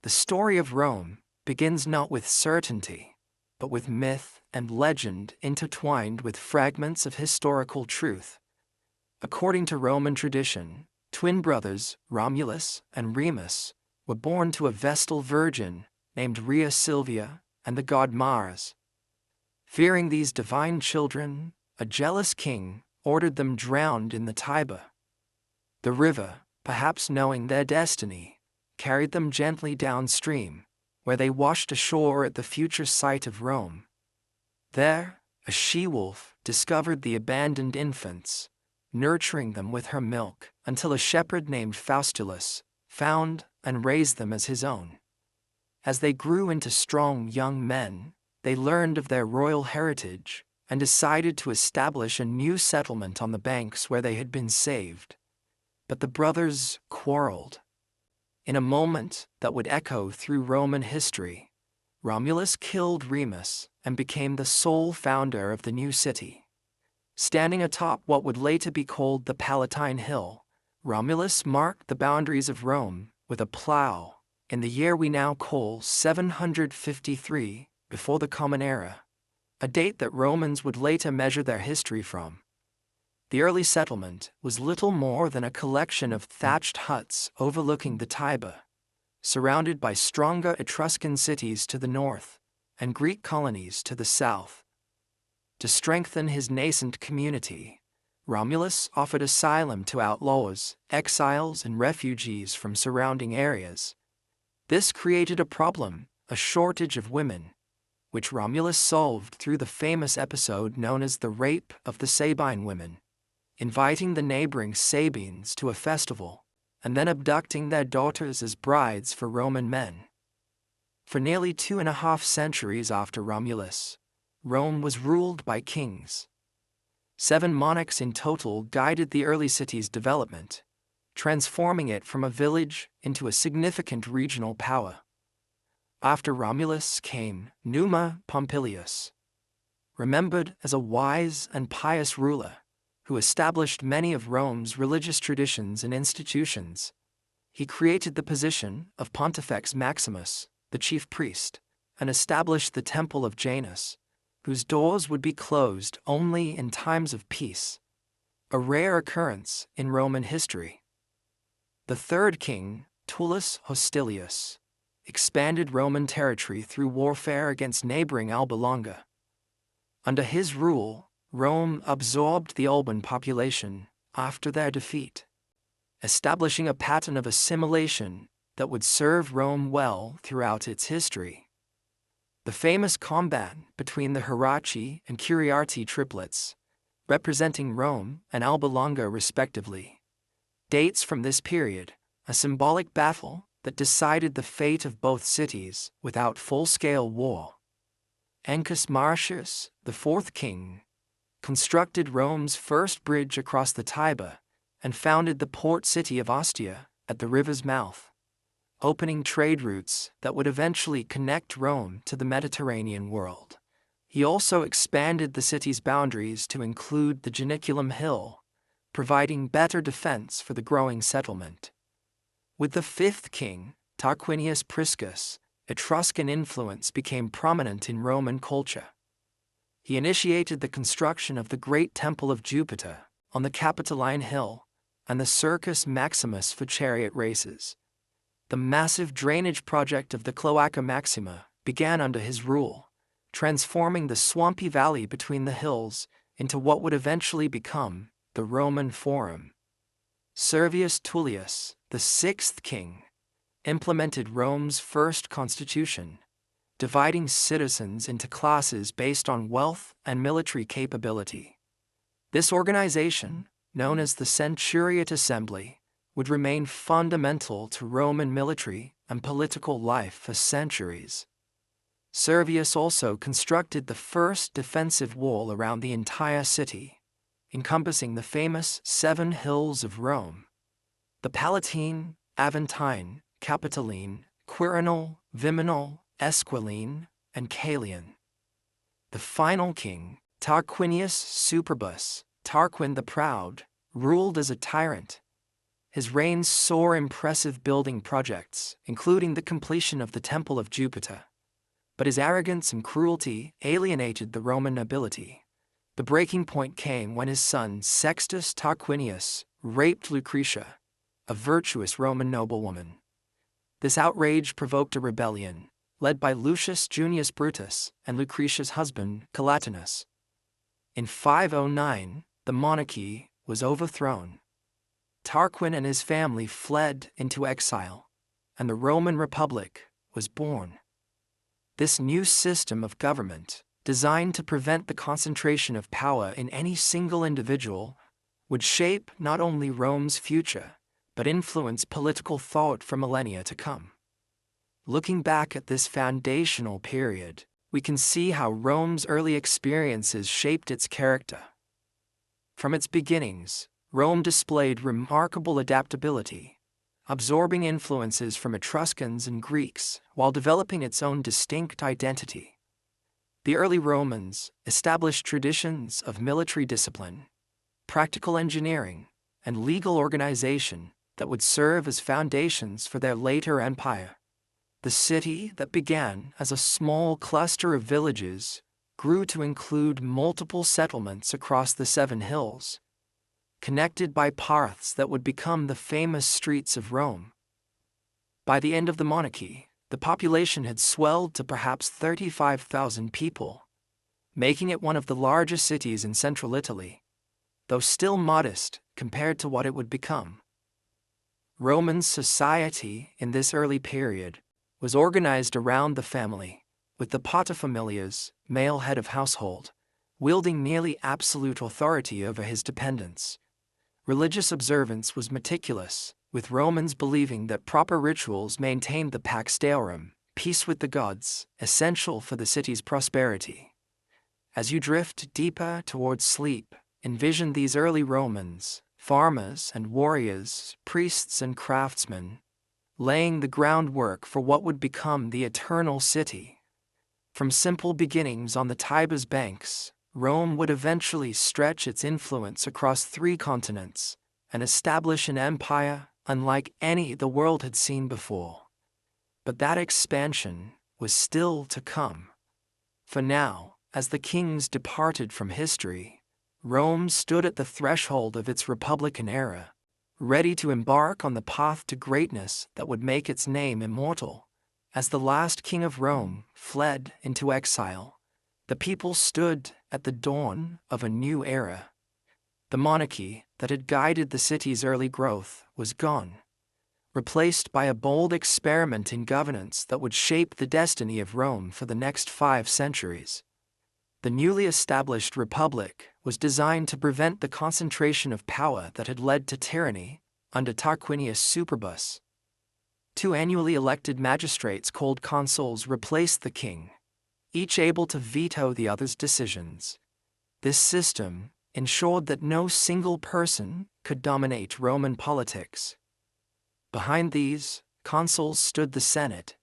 The story of Rome begins not with certainty, but with myth and legend intertwined with fragments of historical truth. According to Roman tradition, twin brothers Romulus and Remus were born to a Vestal virgin named Rhea Silvia and the god Mars. Fearing these divine children, a jealous king ordered them drowned in the Tiber. The river, perhaps knowing their destiny, carried them gently downstream, where they washed ashore at the future site of Rome. There, a she-wolf discovered the abandoned infants, nurturing them with her milk until a shepherd named Faustulus found and raised them as his own. As they grew into strong young men, they learned of their royal heritage and decided to establish a new settlement on the banks where they had been saved. But the brothers quarreled. In a moment that would echo through Roman history, Romulus killed Remus and became the sole founder of the new city. Standing atop what would later be called the Palatine Hill, Romulus marked the boundaries of Rome with a plow in the year we now call 753 before the Common Era, a date that Romans would later measure their history from. The early settlement was little more than a collection of thatched huts overlooking the Tiber, surrounded by stronger Etruscan cities to the north and Greek colonies to the south. To strengthen his nascent community, Romulus offered asylum to outlaws, exiles, and refugees from surrounding areas. This created a problem, a shortage of women, which Romulus solved through the famous episode known as the Rape of the Sabine Women, inviting the neighboring Sabines to a festival and then abducting their daughters as brides for Roman men. For nearly 2.5 centuries after Romulus, Rome was ruled by kings. 7 monarchs in total guided the early city's development, transforming it from a village into a significant regional power. After Romulus came Numa Pompilius, remembered as a wise and pious ruler who established many of Rome's religious traditions and institutions. He created the position of Pontifex Maximus, the chief priest, and established the Temple of Janus, whose doors would be closed only in times of peace, a rare occurrence in Roman history. The third king, Tullus Hostilius, expanded Roman territory through warfare against neighboring Alba Longa. Under his rule, Rome absorbed the Alban population after their defeat, establishing a pattern of assimilation that would serve Rome well throughout its history. The famous combat between the Heraci and Curiarti triplets, representing Rome and Alba Longa respectively, dates from this period, a symbolic battle that decided the fate of both cities without full-scale war. Ancus Marcius, the fourth king, constructed Rome's first bridge across the Tiber and founded the port city of Ostia at the river's mouth, opening trade routes that would eventually connect Rome to the Mediterranean world. He also expanded the city's boundaries to include the Janiculum Hill, providing better defense for the growing settlement. With the fifth king, Tarquinius Priscus, Etruscan influence became prominent in Roman culture. He initiated the construction of the Great Temple of Jupiter on the Capitoline Hill and the Circus Maximus for chariot races. The massive drainage project of the Cloaca Maxima began under his rule, transforming the swampy valley between the hills into what would eventually become the Roman Forum. Servius Tullius, the sixth king, implemented Rome's first constitution, dividing citizens into classes based on wealth and military capability. This organization, known as the Centuriate Assembly, would remain fundamental to Roman military and political life for centuries. Servius also constructed the first defensive wall around the entire city, encompassing the famous 7 hills of Rome: the Palatine, Aventine, Capitoline, Quirinal, Viminal, Esquiline, and Caelian. The final king, Tarquinius Superbus, Tarquin the Proud, ruled as a tyrant. His reign saw impressive building projects, including the completion of the Temple of Jupiter. But his arrogance and cruelty alienated the Roman nobility. The breaking point came when his son Sextus Tarquinius raped Lucretia, a virtuous Roman noblewoman. This outrage provoked a rebellion, led by Lucius Junius Brutus and Lucretia's husband Collatinus. In 509, the monarchy was overthrown. Tarquin and his family fled into exile, and the Roman Republic was born. This new system of government, designed to prevent the concentration of power in any single individual, would shape not only Rome's future, but influence political thought for millennia to come. Looking back at this foundational period, we can see how Rome's early experiences shaped its character. From its beginnings, Rome displayed remarkable adaptability, absorbing influences from Etruscans and Greeks while developing its own distinct identity. The early Romans established traditions of military discipline, practical engineering, and legal organization that would serve as foundations for their later empire. The city that began as a small cluster of villages grew to include multiple settlements across the Seven Hills, connected by paths that would become the famous streets of Rome. By the end of the monarchy, the population had swelled to perhaps 35,000 people, making it one of the largest cities in central Italy, though still modest compared to what it would become. Roman society in this early period was organized around the family, with the paterfamilias, male head of household, wielding nearly absolute authority over his dependents. Religious observance was meticulous, with Romans believing that proper rituals maintained the Pax Deorum, peace with the gods, essential for the city's prosperity. As you drift deeper towards sleep, envision these early Romans, farmers and warriors, priests and craftsmen, laying the groundwork for what would become the eternal city. From simple beginnings on the Tiber's banks, Rome would eventually stretch its influence across 3 continents and establish an empire unlike any the world had seen before. But that expansion was still to come. For now, as the kings departed from history, Rome stood at the threshold of its Republican era, ready to embark on the path to greatness that would make its name immortal. As the last king of Rome fled into exile, the people stood at the dawn of a new era. The monarchy that had guided the city's early growth was gone, replaced by a bold experiment in governance that would shape the destiny of Rome for the next 5 centuries. The newly established republic was designed to prevent the concentration of power that had led to tyranny under Tarquinius Superbus. 2 annually elected magistrates called consuls replaced the king, each able to veto the other's decisions. This system ensured that no single person could dominate Roman politics. Behind these consuls stood the Senate,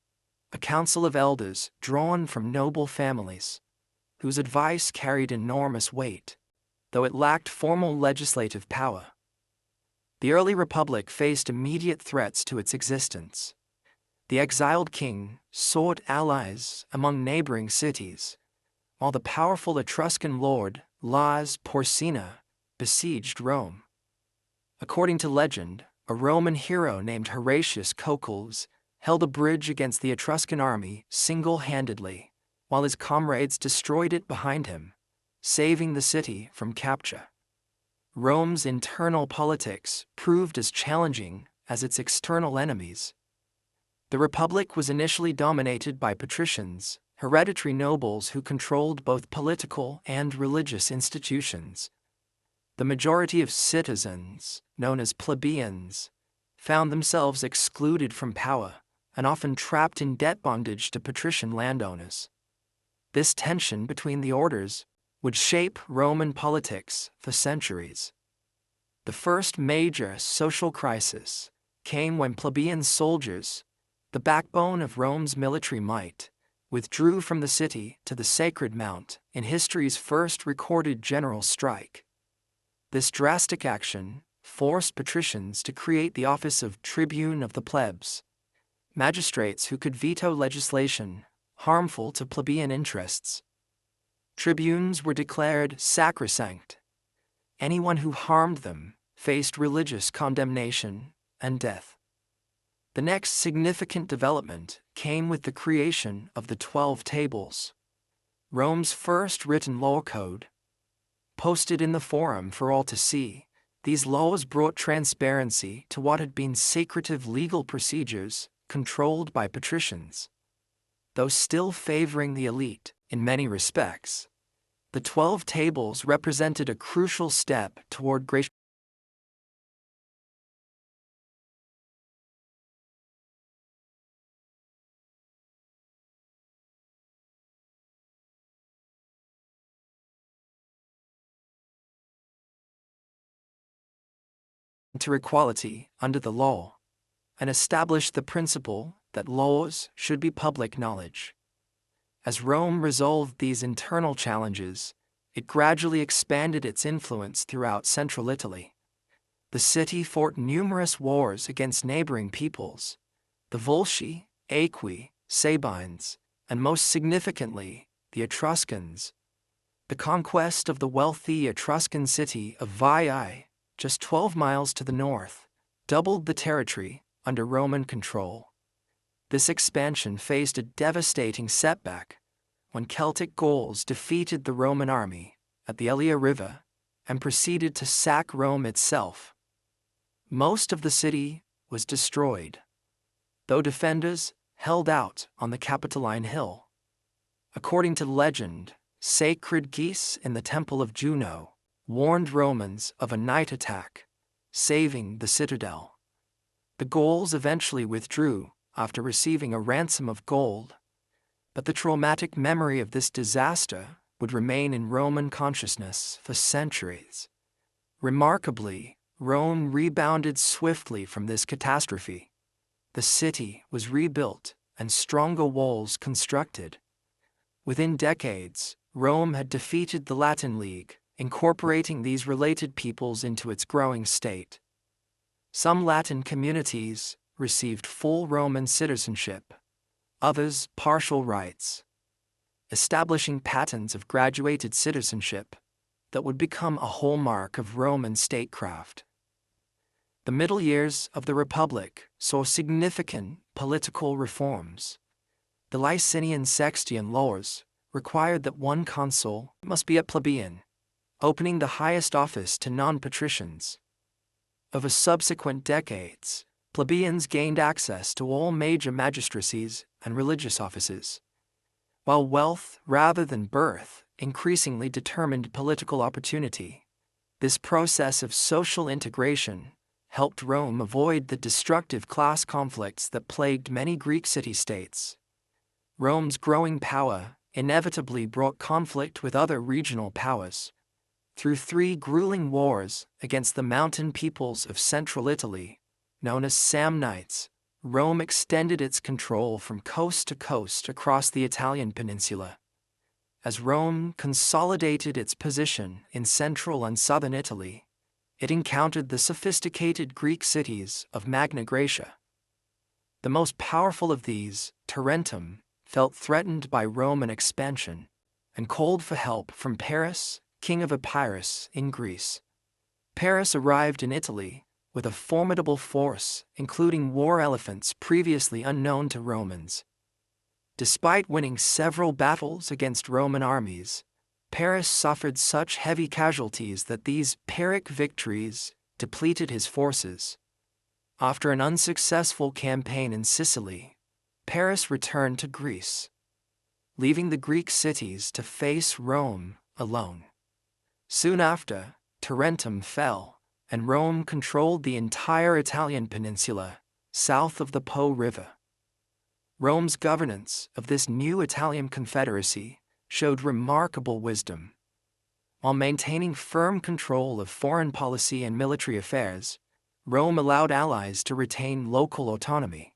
a council of elders drawn from noble families, whose advice carried enormous weight, though it lacked formal legislative power. The early republic faced immediate threats to its existence. The exiled king sought allies among neighboring cities, while the powerful Etruscan lord Lars Porsena besieged Rome. According to legend, a Roman hero named Horatius Cocles held a bridge against the Etruscan army single-handedly, while his comrades destroyed it behind him, saving the city from capture. Rome's internal politics proved as challenging as its external enemies. The Republic was initially dominated by patricians, hereditary nobles who controlled both political and religious institutions. The majority of citizens, known as plebeians, found themselves excluded from power and often trapped in debt bondage to patrician landowners. This tension between the orders would shape Roman politics for centuries. The first major social crisis came when plebeian soldiers, the backbone of Rome's military might, withdrew from the city to the Sacred Mount in history's first recorded general strike. This drastic action forced patricians to create the office of tribune of the plebs, magistrates who could veto legislation harmful to plebeian interests. Tribunes were declared sacrosanct. Anyone who harmed them faced religious condemnation and death. The next significant development came with the creation of the 12 Tables, Rome's first written law code. Posted in the Forum for all to see, these laws brought transparency to what had been secretive legal procedures controlled by patricians. Though still favoring the elite in many respects, the 12 Tables represented a crucial step toward greater equality under the law, and established the principle that laws should be public knowledge. As Rome resolved these internal challenges, it gradually expanded its influence throughout central Italy. The city fought numerous wars against neighboring peoples, the Volsci, Aequi, Sabines, and most significantly, the Etruscans. The conquest of the wealthy Etruscan city of Veii, just 12 miles to the north, doubled the territory under Roman control. This expansion faced a devastating setback when Celtic Gauls defeated the Roman army at the Elia River and proceeded to sack Rome itself. Most of the city was destroyed, though defenders held out on the Capitoline Hill. According to legend, sacred geese in the Temple of Juno warned Romans of a night attack, saving the citadel. The Gauls eventually withdrew after receiving a ransom of gold, but the traumatic memory of this disaster would remain in Roman consciousness for centuries. Remarkably, Rome rebounded swiftly from this catastrophe. The city was rebuilt and stronger walls constructed. Within decades, Rome had defeated the Latin League, incorporating these related peoples into its growing state. Some Latin communities received full Roman citizenship, others partial rights, establishing patterns of graduated citizenship that would become a hallmark of Roman statecraft. The middle years of the Republic saw significant political reforms. The Licinian Sextian laws required that one consul must be a plebeian, opening the highest office to non-patricians. Over subsequent decades, plebeians gained access to all major magistracies and religious offices, while wealth rather than birth increasingly determined political opportunity. This process of social integration helped Rome avoid the destructive class conflicts that plagued many Greek city-states. Rome's growing power inevitably brought conflict with other regional powers. Through 3 grueling wars against the mountain peoples of central Italy, known as Samnites, Rome extended its control from coast to coast across the Italian peninsula. As Rome consolidated its position in central and southern Italy, it encountered the sophisticated Greek cities of Magna Graecia. The most powerful of these, Tarentum, felt threatened by Roman expansion and called for help from Paris, king of Epirus in Greece. Paris arrived in Italy with a formidable force, including war elephants previously unknown to Romans. Despite winning several battles against Roman armies, Paris suffered such heavy casualties that these Pyrrhic victories depleted his forces. After an unsuccessful campaign in Sicily, Paris returned to Greece, leaving the Greek cities to face Rome alone. Soon after, Tarentum fell, and Rome controlled the entire Italian peninsula, south of the Po River. Rome's governance of this new Italian confederacy showed remarkable wisdom. While maintaining firm control of foreign policy and military affairs, Rome allowed allies to retain local autonomy.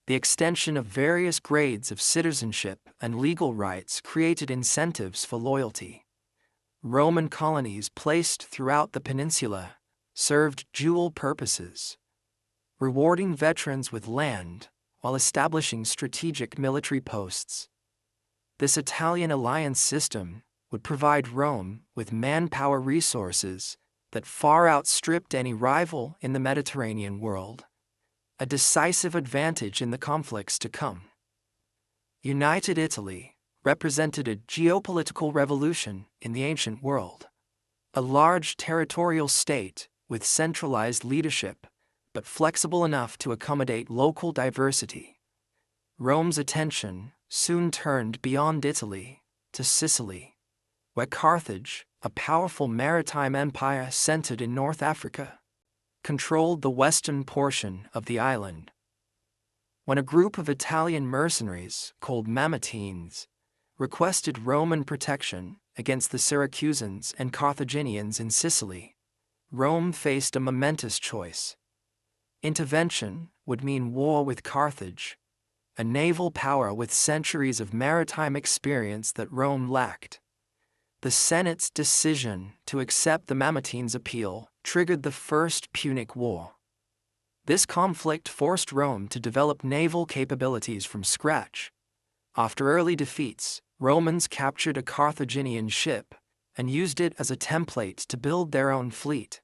The extension of various grades of citizenship and legal rights created incentives for loyalty. Roman colonies placed throughout the peninsula, served dual purposes, rewarding veterans with land while establishing strategic military posts. This Italian alliance system would provide Rome with manpower resources that far outstripped any rival in the Mediterranean world, a decisive advantage in the conflicts to come. United Italy represented a geopolitical revolution in the ancient world. A large territorial state with centralized leadership, but flexible enough to accommodate local diversity. Rome's attention soon turned beyond Italy to Sicily, where Carthage, a powerful maritime empire centered in North Africa, controlled the western portion of the island. When a group of Italian mercenaries called Mamertines requested Roman protection against the Syracusans and Carthaginians in Sicily, Rome faced a momentous choice. Intervention would mean war with Carthage, a naval power with centuries of maritime experience that Rome lacked. The Senate's decision to accept the Mamertines' appeal triggered the First Punic War. This conflict forced Rome to develop naval capabilities from scratch. After early defeats, Romans captured a Carthaginian ship and used it as a template to build their own fleet.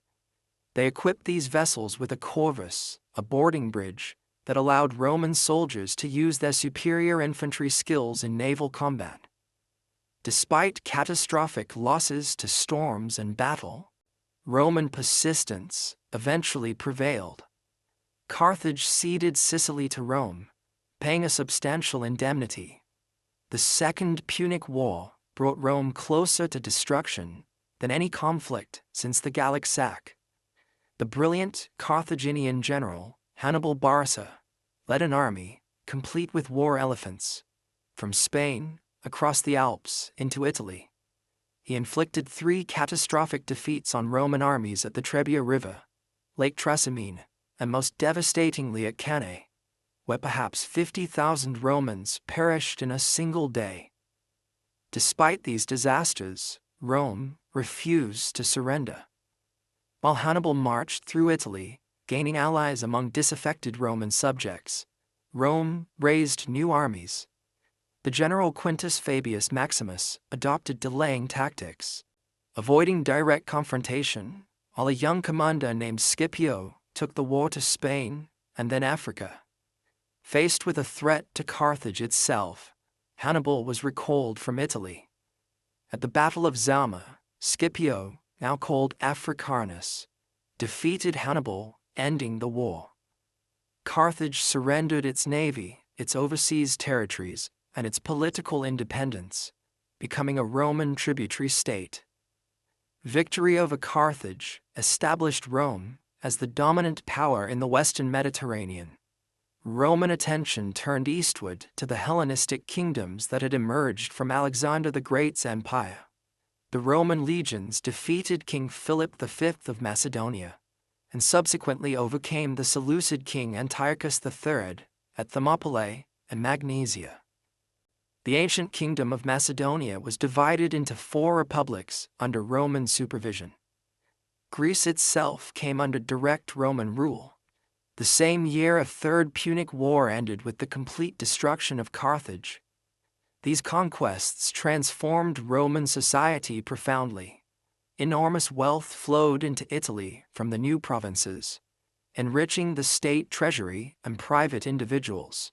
They equipped these vessels with a corvus, a boarding bridge, that allowed Roman soldiers to use their superior infantry skills in naval combat. Despite catastrophic losses to storms and battle, Roman persistence eventually prevailed. Carthage ceded Sicily to Rome, paying a substantial indemnity. The Second Punic War brought Rome closer to destruction than any conflict since the Gallic sack. The brilliant Carthaginian general, Hannibal Barca, led an army, complete with war elephants, from Spain across the Alps into Italy. He inflicted 3 catastrophic defeats on Roman armies at the Trebia River, Lake Trasimene, and most devastatingly at Cannae, where perhaps 50,000 Romans perished in a single day. Despite these disasters, Rome refused to surrender. While Hannibal marched through Italy, gaining allies among disaffected Roman subjects, Rome raised new armies. The general Quintus Fabius Maximus adopted delaying tactics, avoiding direct confrontation, while a young commander named Scipio took the war to Spain and then Africa. Faced with a threat to Carthage itself, Hannibal was recalled from Italy. At the Battle of Zama, Scipio, now called Africanus, defeated Hannibal, ending the war. Carthage surrendered its navy, its overseas territories, and its political independence, becoming a Roman tributary state. Victory over Carthage established Rome as the dominant power in the Western Mediterranean. Roman attention turned eastward to the Hellenistic kingdoms that had emerged from Alexander the Great's empire. The Roman legions defeated King Philip V of Macedonia, and subsequently overcame the Seleucid king Antiochus III at Thermopylae and Magnesia. The ancient kingdom of Macedonia was divided into 4 republics under Roman supervision. Greece itself came under direct Roman rule. The same year a Third Punic War ended with the complete destruction of Carthage. These conquests transformed Roman society profoundly. Enormous wealth flowed into Italy from the new provinces, enriching the state treasury and private individuals.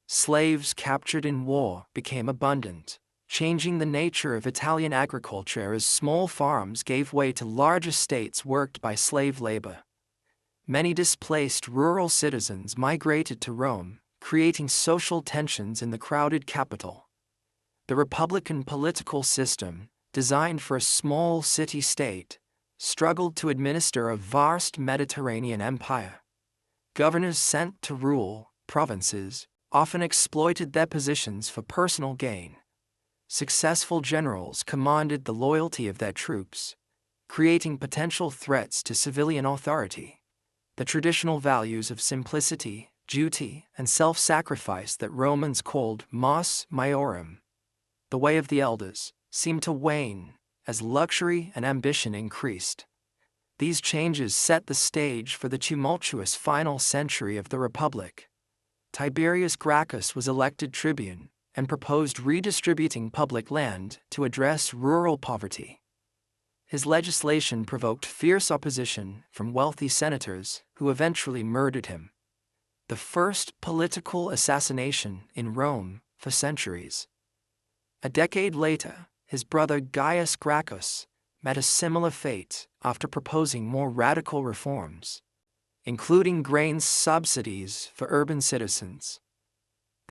Slaves captured in war became abundant, changing the nature of Italian agriculture as small farms gave way to large estates worked by slave labor. Many displaced rural citizens migrated to Rome, creating social tensions in the crowded capital. The republican political system, designed for a small city-state, struggled to administer a vast Mediterranean empire. Governors sent to rule provinces often exploited their positions for personal gain. Successful generals commanded the loyalty of their troops, creating potential threats to civilian authority. The traditional values of simplicity, duty, and self-sacrifice that Romans called mos maiorum, the way of the elders, seemed to wane as luxury and ambition increased. These changes set the stage for the tumultuous final century of the Republic. Tiberius Gracchus was elected tribune and proposed redistributing public land to address rural poverty. His legislation provoked fierce opposition from wealthy senators who eventually murdered him. The first political assassination in Rome for centuries. A decade later, his brother Gaius Gracchus met a similar fate after proposing more radical reforms, including grain subsidies for urban citizens.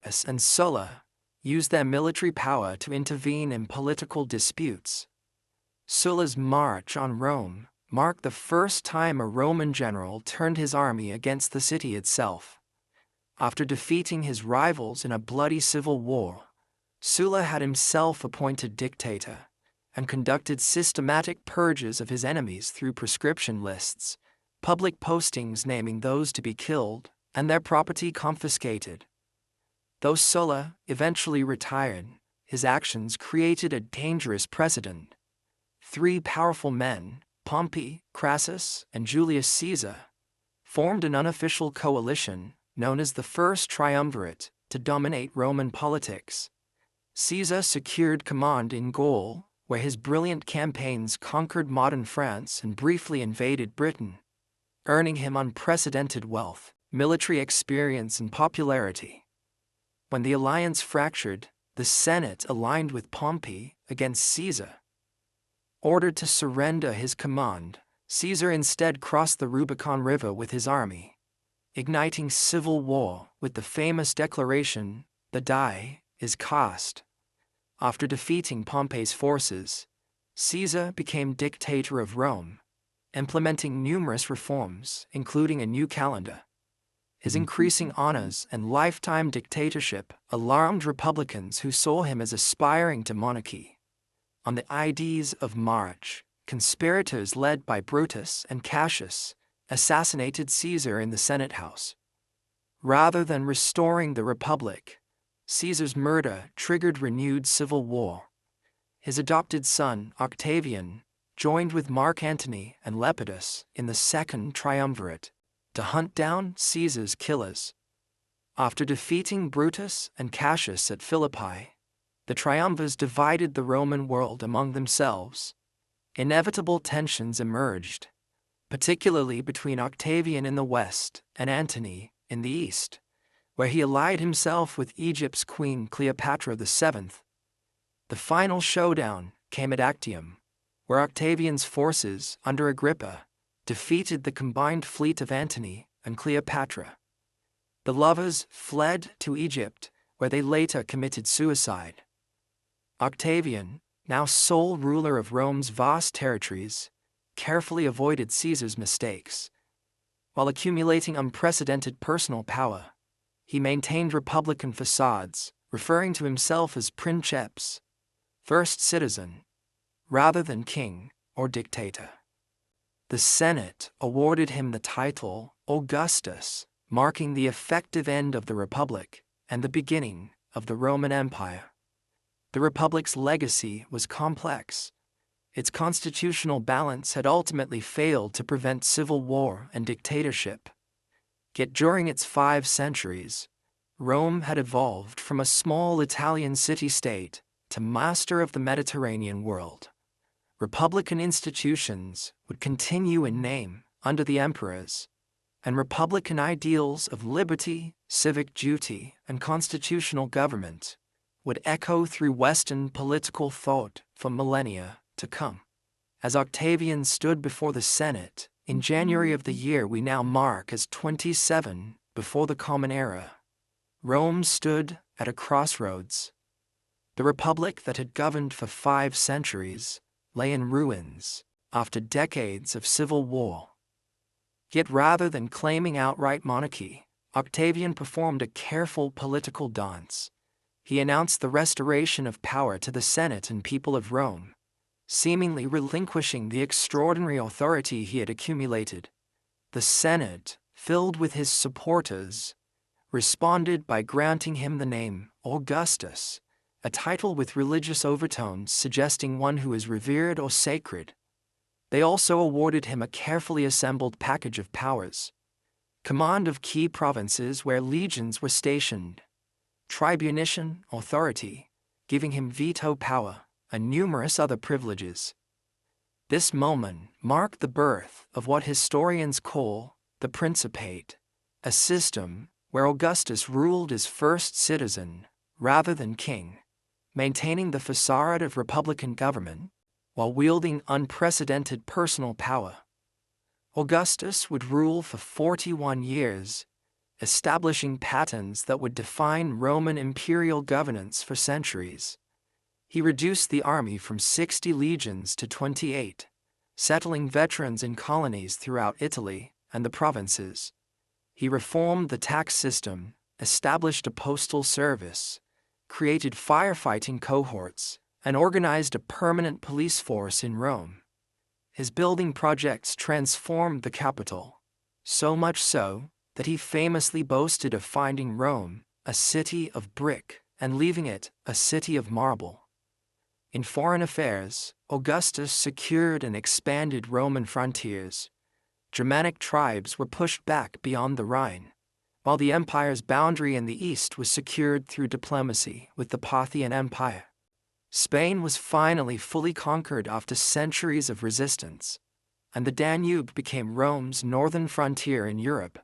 Gaius and Sulla used their military power to intervene in political disputes. Sulla's march on Rome marked the first time a Roman general turned his army against the city itself. After defeating his rivals in a bloody civil war, Sulla had himself appointed dictator and conducted systematic purges of his enemies through proscription lists, public postings naming those to be killed, and their property confiscated. Though Sulla eventually retired, his actions created a dangerous precedent. Three powerful men, Pompey, Crassus, and Julius Caesar, formed an unofficial coalition known as the First Triumvirate to dominate Roman politics. Caesar secured command in Gaul, where his brilliant campaigns conquered modern France and briefly invaded Britain, earning him unprecedented wealth, military experience, and popularity. When the alliance fractured, the Senate aligned with Pompey against Caesar. Ordered to surrender his command, Caesar instead crossed the Rubicon River with his army, igniting civil war with the famous declaration, "The die is cast." After defeating Pompey's forces, Caesar became dictator of Rome, implementing numerous reforms, including a new calendar. His increasing honors and lifetime dictatorship alarmed Republicans who saw him as aspiring to monarchy. On the Ides of March, conspirators led by Brutus and Cassius assassinated Caesar in the Senate House. Rather than restoring the Republic, Caesar's murder triggered renewed civil war. His adopted son, Octavian, joined with Mark Antony and Lepidus in the Second Triumvirate to hunt down Caesar's killers. After defeating Brutus and Cassius at Philippi, the triumvirs divided the Roman world among themselves. Inevitable tensions emerged, particularly between Octavian in the west and Antony in the east, where he allied himself with Egypt's queen Cleopatra VII. The final showdown came at Actium, where Octavian's forces, under Agrippa, defeated the combined fleet of Antony and Cleopatra. The lovers fled to Egypt, where they later committed suicide. Octavian, now sole ruler of Rome's vast territories, carefully avoided Caesar's mistakes. While accumulating unprecedented personal power, he maintained republican facades, referring to himself as princeps, first citizen, rather than king or dictator. The Senate awarded him the title Augustus, marking the effective end of the Republic and the beginning of the Roman Empire. The Republic's legacy was complex. Its constitutional balance had ultimately failed to prevent civil war and dictatorship. Yet during its 5 centuries, Rome had evolved from a small Italian city-state to master of the Mediterranean world. Republican institutions would continue in name under the emperors, and Republican ideals of liberty, civic duty, and constitutional government would echo through Western political thought for millennia to come. As Octavian stood before the Senate in January of the year we now mark as 27 before the Common Era, Rome stood at a crossroads. The republic that had governed for 5 centuries lay in ruins after decades of civil war. Yet rather than claiming outright monarchy, Octavian performed a careful political dance. He announced the restoration of power to the Senate and people of Rome, seemingly relinquishing the extraordinary authority he had accumulated. The Senate, filled with his supporters, responded by granting him the name Augustus, a title with religious overtones suggesting one who is revered or sacred. They also awarded him a carefully assembled package of powers: command of key provinces where legions were stationed, tribunician authority, giving him veto power, and numerous other privileges. This moment marked the birth of what historians call the Principate, a system where Augustus ruled as first citizen rather than king, maintaining the facade of republican government while wielding unprecedented personal power. Augustus would rule for 41 years, establishing patterns that would define Roman imperial governance for centuries. He reduced the army from 60 legions to 28, settling veterans in colonies throughout Italy and the provinces. He reformed the tax system, established a postal service, created firefighting cohorts, and organized a permanent police force in Rome. His building projects transformed the capital, so much so that he famously boasted of finding Rome a city of brick and leaving it a city of marble. In foreign affairs, Augustus secured and expanded Roman frontiers. Germanic tribes were pushed back beyond the Rhine, while the empire's boundary in the east was secured through diplomacy with the Parthian Empire. Spain was finally fully conquered after centuries of resistance, and the Danube became Rome's northern frontier in Europe.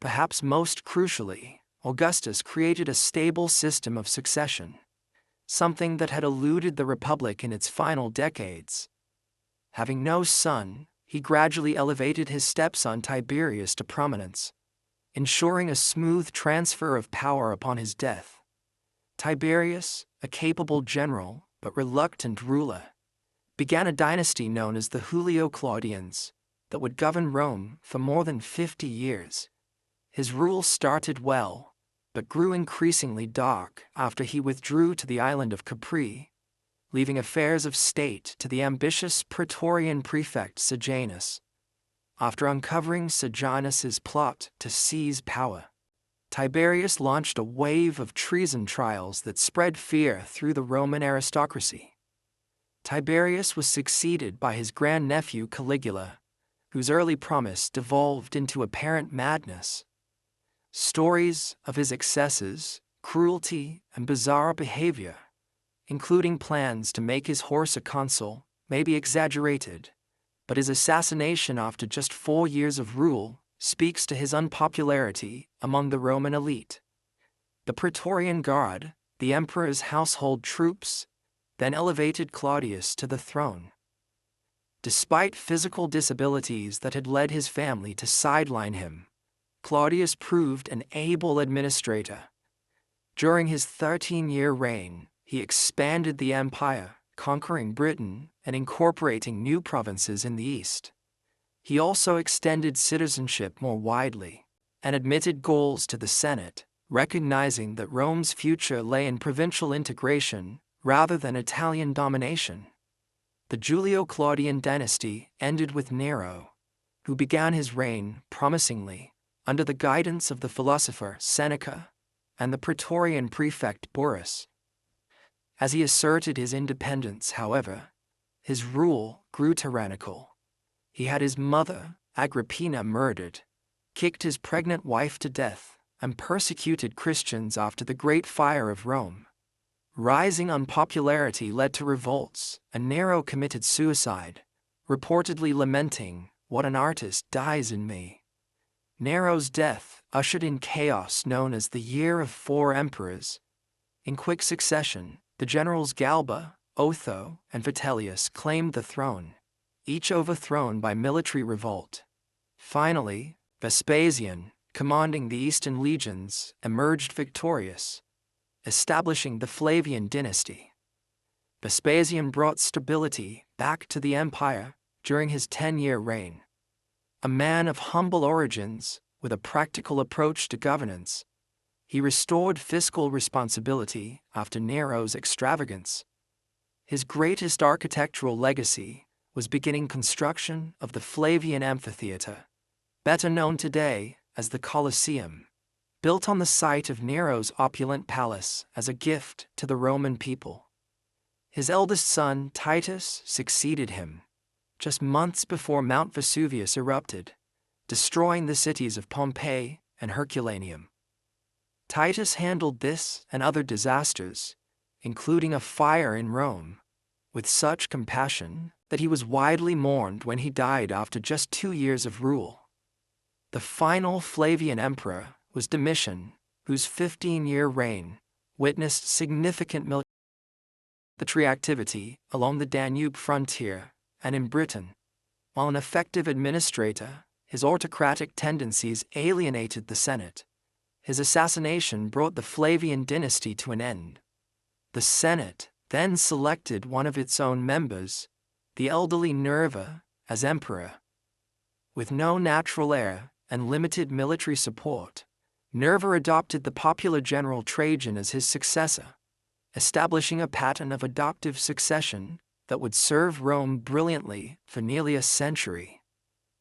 Perhaps most crucially, Augustus created a stable system of succession, something that had eluded the Republic in its final decades. Having no son, he gradually elevated his stepson Tiberius to prominence, ensuring a smooth transfer of power upon his death. Tiberius, a capable general but reluctant ruler, began a dynasty known as the Julio-Claudians that would govern Rome for more than 50 years. His rule started well, but grew increasingly dark after he withdrew to the island of Capri, leaving affairs of state to the ambitious Praetorian prefect Sejanus. After uncovering Sejanus's plot to seize power, Tiberius launched a wave of treason trials that spread fear through the Roman aristocracy. Tiberius was succeeded by his grandnephew Caligula, whose early promise devolved into apparent madness. Stories of his excesses, cruelty, and bizarre behavior, including plans to make his horse a consul, may be exaggerated, but his assassination after just 4 years of rule speaks to his unpopularity among the Roman elite. The Praetorian Guard, the emperor's household troops, then elevated Claudius to the throne. Despite physical disabilities that had led his family to sideline him, Claudius proved an able administrator. During his 13-year reign, he expanded the empire, conquering Britain and incorporating new provinces in the east. He also extended citizenship more widely and admitted Gauls to the Senate, recognizing that Rome's future lay in provincial integration rather than Italian domination. The Julio-Claudian dynasty ended with Nero, who began his reign promisingly under the guidance of the philosopher Seneca and the Praetorian prefect Burrus. As he asserted his independence, however, his rule grew tyrannical. He had his mother, Agrippina, murdered, kicked his pregnant wife to death, and persecuted Christians after the Great Fire of Rome. Rising unpopularity led to revolts, and Nero committed suicide, reportedly lamenting, "What an artist dies in me." Nero's death ushered in chaos known as the Year of 4 Emperors. In quick succession, the generals Galba, Otho, and Vitellius claimed the throne, each overthrown by military revolt. Finally, Vespasian, commanding the Eastern legions, emerged victorious, establishing the Flavian dynasty. Vespasian brought stability back to the empire during his 10-year reign. A man of humble origins, with a practical approach to governance, he restored fiscal responsibility after Nero's extravagance. His greatest architectural legacy was beginning construction of the Flavian Amphitheater, better known today as the Colosseum, built on the site of Nero's opulent palace as a gift to the Roman people. His eldest son, Titus, succeeded him, just months before Mount Vesuvius erupted, destroying the cities of Pompeii and Herculaneum. Titus handled this and other disasters, including a fire in Rome, with such compassion that he was widely mourned when he died after just 2 years of rule. The final Flavian emperor was Domitian, whose 15-year reign witnessed significant military activity along the Danube frontier and in Britain. While an effective administrator, his autocratic tendencies alienated the Senate. His assassination brought the Flavian dynasty to an end. The Senate then selected one of its own members, the elderly Nerva, as emperor. With no natural heir and limited military support, Nerva adopted the popular general Trajan as his successor, establishing a pattern of adoptive succession that would serve Rome brilliantly for nearly a century.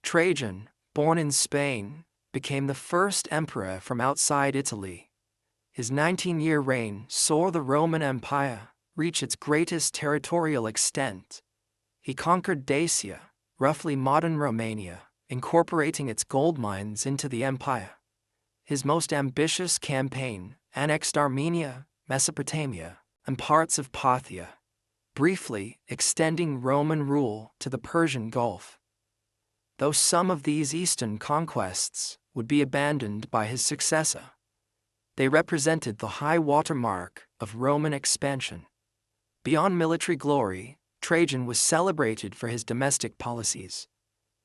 Trajan, born in Spain, became the first emperor from outside Italy. His 19-year reign saw the Roman Empire reach its greatest territorial extent. He conquered Dacia, roughly modern Romania, incorporating its gold mines into the empire. His most ambitious campaign annexed Armenia, Mesopotamia, and parts of Parthia, briefly extending Roman rule to the Persian Gulf. Though some of these eastern conquests would be abandoned by his successor, they represented the high watermark of Roman expansion. Beyond military glory, Trajan was celebrated for his domestic policies.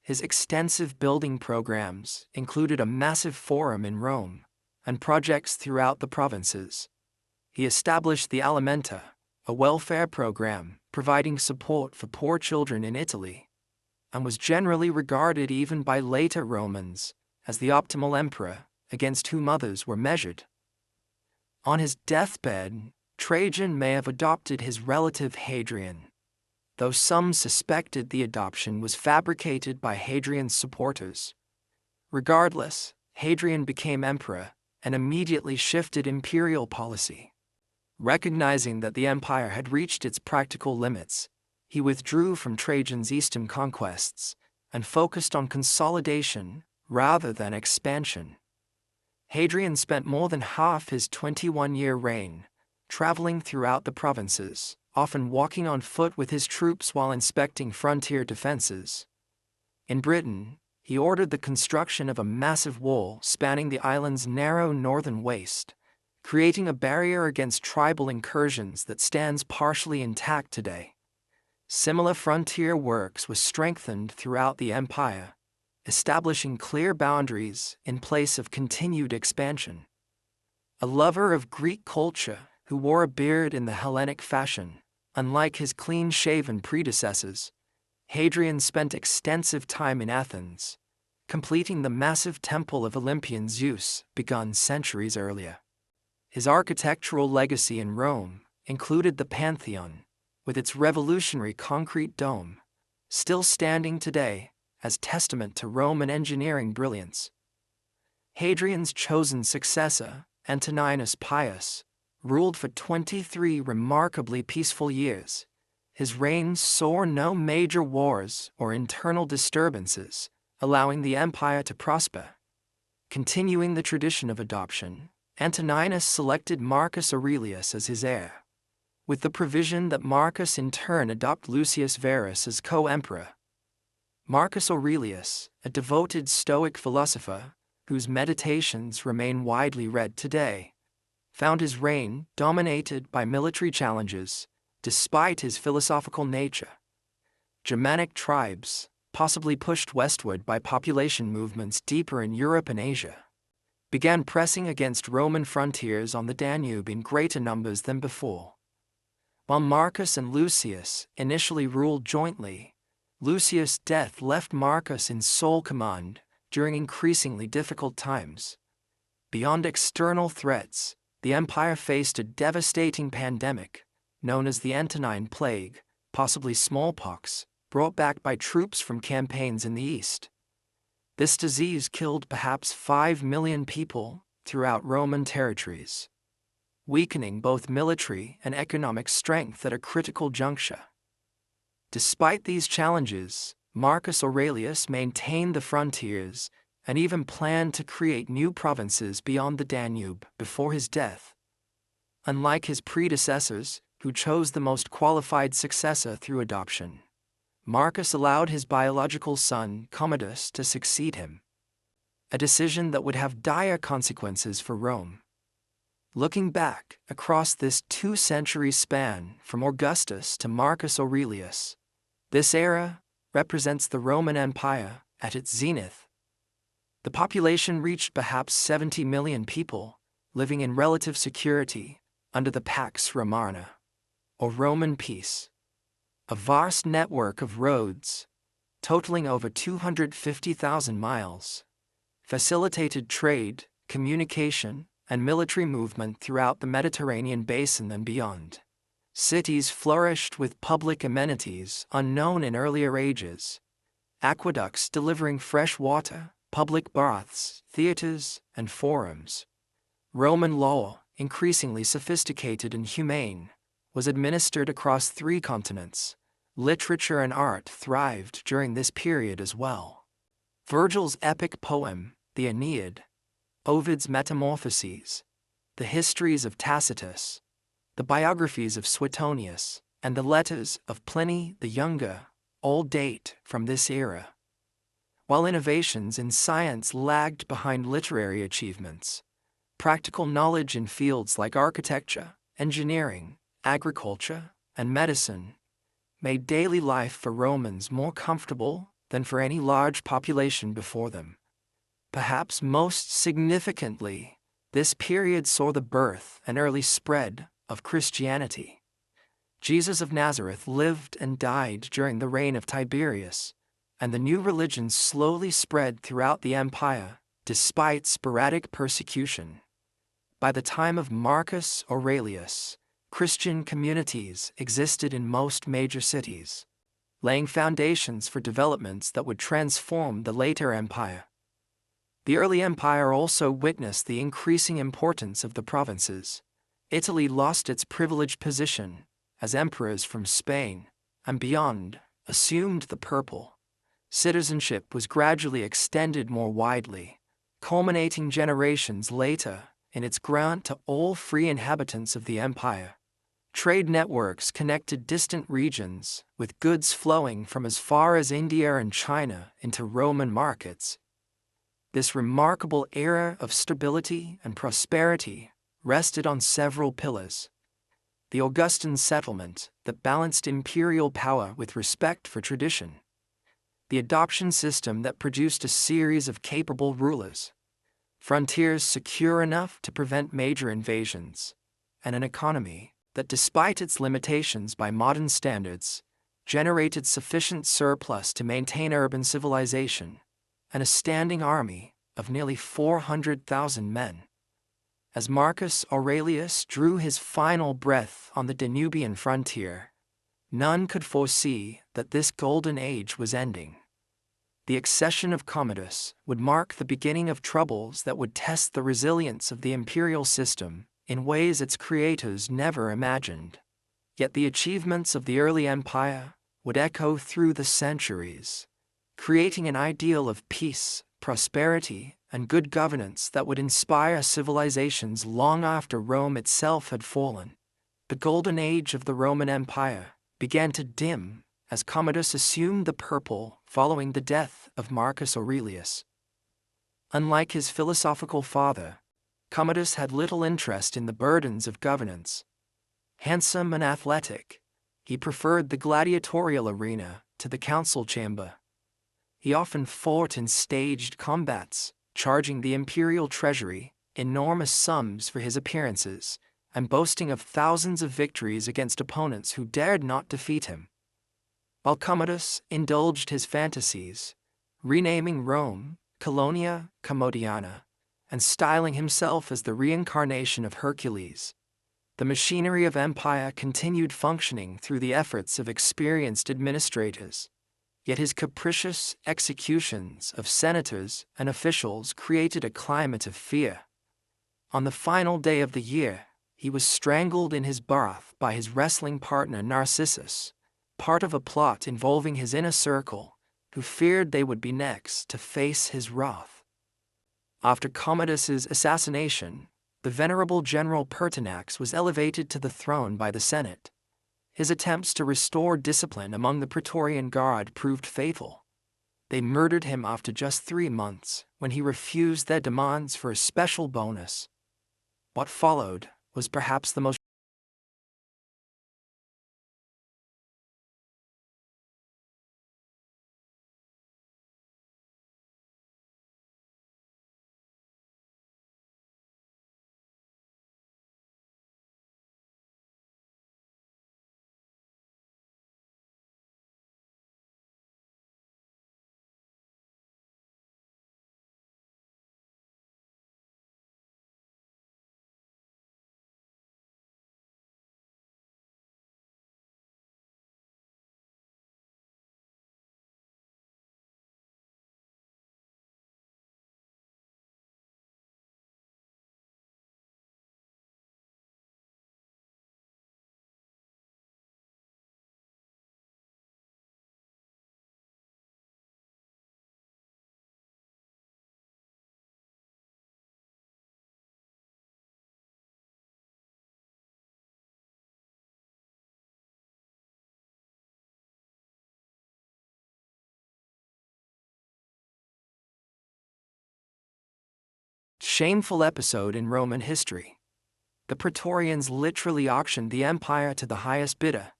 His extensive building programs included a massive forum in Rome and projects throughout the provinces. He established the Alimenta, a welfare program providing support for poor children in Italy, and was generally regarded even by later Romans as the optimal emperor against whom others were measured. On his deathbed, Trajan may have adopted his relative Hadrian, though some suspected the adoption was fabricated by Hadrian's supporters. Regardless, Hadrian became emperor and immediately shifted imperial policy. Recognizing that the empire had reached its practical limits, he withdrew from Trajan's eastern conquests and focused on consolidation rather than expansion. Hadrian spent more than half his 21-year reign traveling throughout the provinces, often walking on foot with his troops while inspecting frontier defenses. In Britain, he ordered the construction of a massive wall spanning the island's narrow northern waste, creating a barrier against tribal incursions that stands partially intact today. Similar frontier works were strengthened throughout the empire, establishing clear boundaries in place of continued expansion. A lover of Greek culture who wore a beard in the Hellenic fashion, unlike his clean-shaven predecessors, Hadrian spent extensive time in Athens, completing the massive temple of Olympian Zeus begun centuries earlier. His architectural legacy in Rome included the Pantheon, with its revolutionary concrete dome, still standing today as testament to Roman engineering brilliance. Hadrian's chosen successor, Antoninus Pius, ruled for 23 remarkably peaceful years. His reign saw no major wars or internal disturbances, allowing the empire to prosper. Continuing the tradition of adoption, Antoninus selected Marcus Aurelius as his heir, with the provision that Marcus in turn adopt Lucius Verus as co-emperor. Marcus Aurelius, a devoted Stoic philosopher whose meditations remain widely read today, found his reign dominated by military challenges, despite his philosophical nature. Germanic tribes, possibly pushed westward by population movements deeper in Europe and Asia, began pressing against Roman frontiers on the Danube in greater numbers than before. While Marcus and Lucius initially ruled jointly, Lucius' death left Marcus in sole command during increasingly difficult times. Beyond external threats, the empire faced a devastating pandemic, known as the Antonine Plague, possibly smallpox, brought back by troops from campaigns in the east. This disease killed perhaps 5 million people throughout Roman territories, weakening both military and economic strength at a critical juncture. Despite these challenges, Marcus Aurelius maintained the frontiers and even planned to create new provinces beyond the Danube before his death. Unlike his predecessors, who chose the most qualified successor through adoption, Marcus allowed his biological son, Commodus, to succeed him, a decision that would have dire consequences for Rome. Looking back across this 2-century span from Augustus to Marcus Aurelius, this era represents the Roman Empire at its zenith. The population reached perhaps 70 million people, living in relative security under the Pax Romana, or Roman peace. A vast network of roads, totaling over 250,000 miles, facilitated trade, communication, and military movement throughout the Mediterranean basin and beyond. Cities flourished with public amenities unknown in earlier ages: aqueducts delivering fresh water, public baths, theaters, and forums. Roman law, increasingly sophisticated and humane, was administered across 3 continents. Literature and art thrived during this period as well. Virgil's epic poem, the Aeneid, Ovid's Metamorphoses, the histories of Tacitus, the biographies of Suetonius, and the letters of Pliny the Younger all date from this era. While innovations in science lagged behind literary achievements, practical knowledge in fields like architecture, engineering, agriculture, and medicine made daily life for Romans more comfortable than for any large population before them. Perhaps most significantly, this period saw the birth and early spread of Christianity. Jesus of Nazareth lived and died during the reign of Tiberius, and the new religion slowly spread throughout the empire, despite sporadic persecution. By the time of Marcus Aurelius, Christian communities existed in most major cities, laying foundations for developments that would transform the later empire. The early empire also witnessed the increasing importance of the provinces. Italy lost its privileged position as emperors from Spain and beyond assumed the purple. Citizenship was gradually extended more widely, culminating generations later in its grant to all free inhabitants of the empire. Trade networks connected distant regions, with goods flowing from as far as India and China into Roman markets. This remarkable era of stability and prosperity rested on several pillars: the Augustan settlement that balanced imperial power with respect for tradition, the adoption system that produced a series of capable rulers, frontiers secure enough to prevent major invasions, and an economy that, despite its limitations by modern standards, generated sufficient surplus to maintain urban civilization, and a standing army of nearly 400,000 men. As Marcus Aurelius drew his final breath on the Danubian frontier, none could foresee that this golden age was ending. The accession of Commodus would mark the beginning of troubles that would test the resilience of the imperial system in ways its creators never imagined. Yet the achievements of the early empire would echo through the centuries, creating an ideal of peace, prosperity, and good governance that would inspire civilizations long after Rome itself had fallen. The golden age of the Roman Empire began to dim as Commodus assumed the purple following the death of Marcus Aurelius. Unlike his philosophical father, Commodus had little interest in the burdens of governance. Handsome and athletic, he preferred the gladiatorial arena to the council chamber. He often fought in staged combats, charging the imperial treasury enormous sums for his appearances, and boasting of thousands of victories against opponents who dared not defeat him. While Commodus indulged his fantasies, renaming Rome Colonia Commodiana, and styling himself as the reincarnation of Hercules, the machinery of empire continued functioning through the efforts of experienced administrators. Yet his capricious executions of senators and officials created a climate of fear. On the final day of the year, he was strangled in his bath by his wrestling partner Narcissus, part of a plot involving his inner circle who feared they would be next to face his wrath. After Commodus's assassination, the venerable General Pertinax was elevated to the throne by the Senate. His attempts to restore discipline among the Praetorian Guard proved fatal. They murdered him after just 3 months when he refused their demands for a special bonus. What followed was perhaps the most shameful episode in Roman history. The Praetorians literally auctioned the empire to the highest bidder.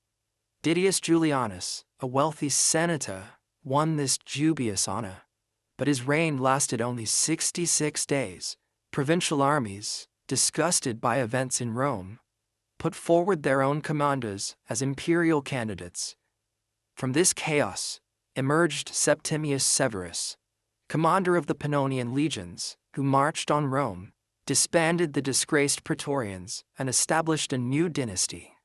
Didius Julianus, a wealthy senator, won this dubious honor, but his reign lasted only 66 days. Provincial armies, disgusted by events in Rome, put forward their own commanders as imperial candidates. From this chaos emerged Septimius Severus, commander of the Pannonian legions, who marched on Rome, disbanded the disgraced Praetorians, and established a new dynasty.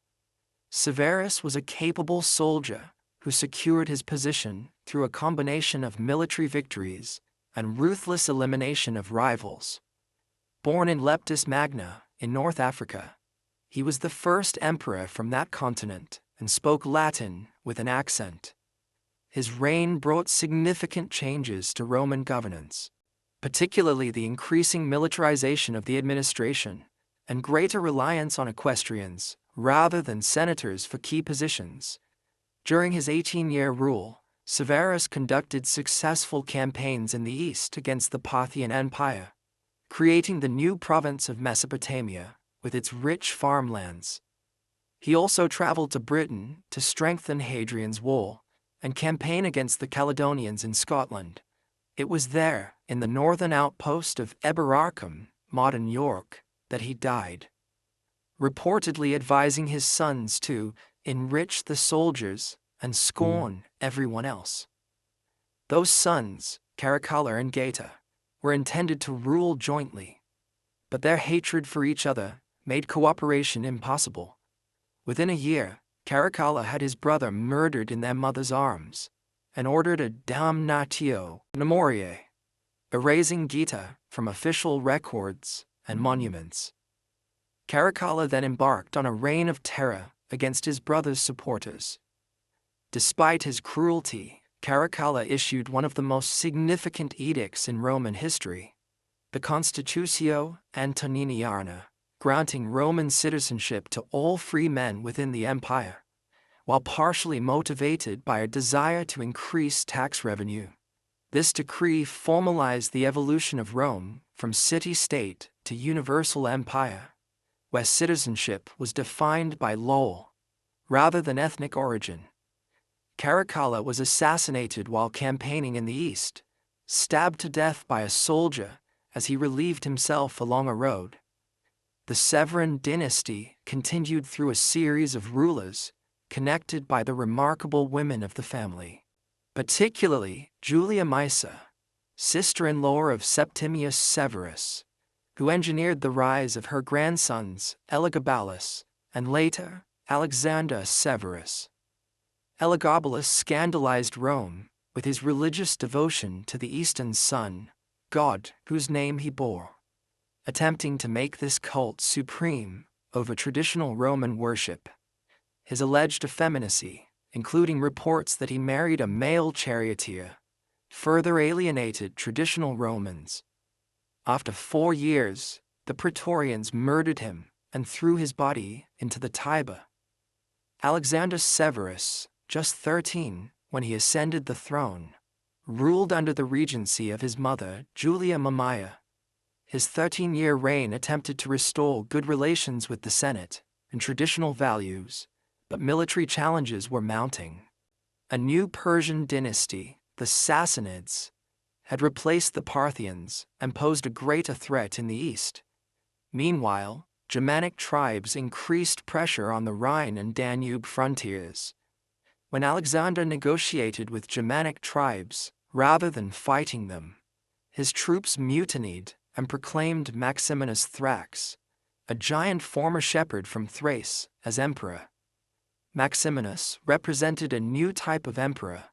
Severus was a capable soldier who secured his position through a combination of military victories and ruthless elimination of rivals. Born in Leptis Magna, in North Africa, he was the first emperor from that continent and spoke Latin with an accent. His reign brought significant changes to Roman governance, particularly the increasing militarization of the administration and greater reliance on equestrians rather than senators for key positions. During his 18-year rule, Severus conducted successful campaigns in the east against the Parthian Empire, creating the new province of Mesopotamia with its rich farmlands. He also traveled to Britain to strengthen Hadrian's Wall and campaign against the Caledonians in Scotland. It was there, in the northern outpost of Eboracum, modern York, that he died, reportedly advising his sons to enrich the soldiers and scorn everyone else. Those sons, Caracalla and Geta, were intended to rule jointly, but their hatred for each other made cooperation impossible. Within a year, Caracalla had his brother murdered in their mother's arms and ordered a damnatio memoriae, erasing Geta from official records and monuments. Caracalla then embarked on a reign of terror against his brother's supporters. Despite his cruelty, Caracalla issued one of the most significant edicts in Roman history, the Constitutio Antoniniana, granting Roman citizenship to all free men within the empire, while partially motivated by a desire to increase tax revenue. This decree formalized the evolution of Rome from city-state to universal empire, where citizenship was defined by law rather than ethnic origin. Caracalla was assassinated while campaigning in the east, stabbed to death by a soldier as he relieved himself along a road. The Severan dynasty continued through a series of rulers connected by the remarkable women of the family, particularly Julia Maesa, sister-in-law of Septimius Severus, who engineered the rise of her grandsons Elagabalus and later Alexander Severus. Elagabalus scandalized Rome with his religious devotion to the Eastern sun, god whose name he bore, attempting to make this cult supreme over traditional Roman worship. His alleged effeminacy including reports that he married a male charioteer, further alienated traditional Romans. After 4 years, the Praetorians murdered him and threw his body into the Tiber. Alexander Severus, just 13 when he ascended the throne, ruled under the regency of his mother, Julia Mamaea. His 13-year reign attempted to restore good relations with the Senate and traditional values, but military challenges were mounting. A new Persian dynasty, the Sassanids, had replaced the Parthians and posed a greater threat in the east. Meanwhile, Germanic tribes increased pressure on the Rhine and Danube frontiers. When Alexander negotiated with Germanic tribes, rather than fighting them, his troops mutinied and proclaimed Maximinus Thrax, a giant former shepherd from Thrace, as emperor. Maximinus represented a new type of emperor,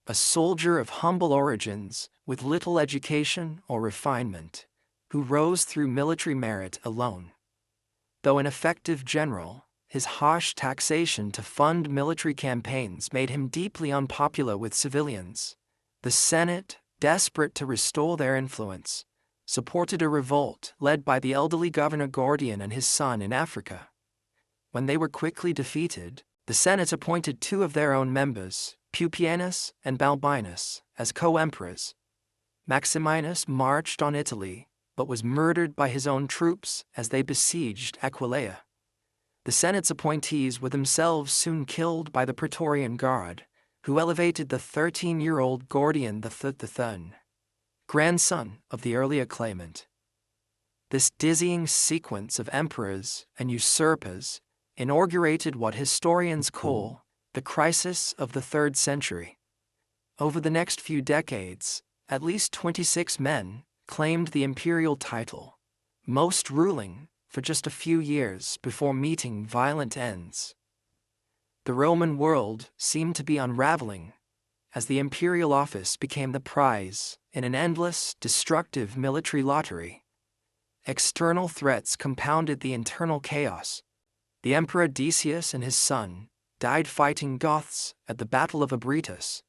a soldier of humble origins with little education or refinement, who rose through military merit alone. Though an effective general, his harsh taxation to fund military campaigns made him deeply unpopular with civilians. The Senate, desperate to restore their influence, supported a revolt led by the elderly Governor Gordian and his son in Africa. When they were quickly defeated, the Senate appointed 2 of their own members, Pupienus and Balbinus, as co-emperors. Maximinus marched on Italy, but was murdered by his own troops as they besieged Aquileia. The Senate's appointees were themselves soon killed by the Praetorian Guard, who elevated the 13-year-old Gordian III, grandson of the earlier claimant. This dizzying sequence of emperors and usurpers inaugurated what historians call the crisis of the 3rd century. Over the next few decades, at least 26 men claimed the imperial title, most ruling for just a few years before meeting violent ends. The Roman world seemed to be unraveling as the imperial office became the prize in an endless, destructive military lottery. External threats compounded the internal chaos. The Emperor Decius and his son died fighting Goths at the Battle of Abritus,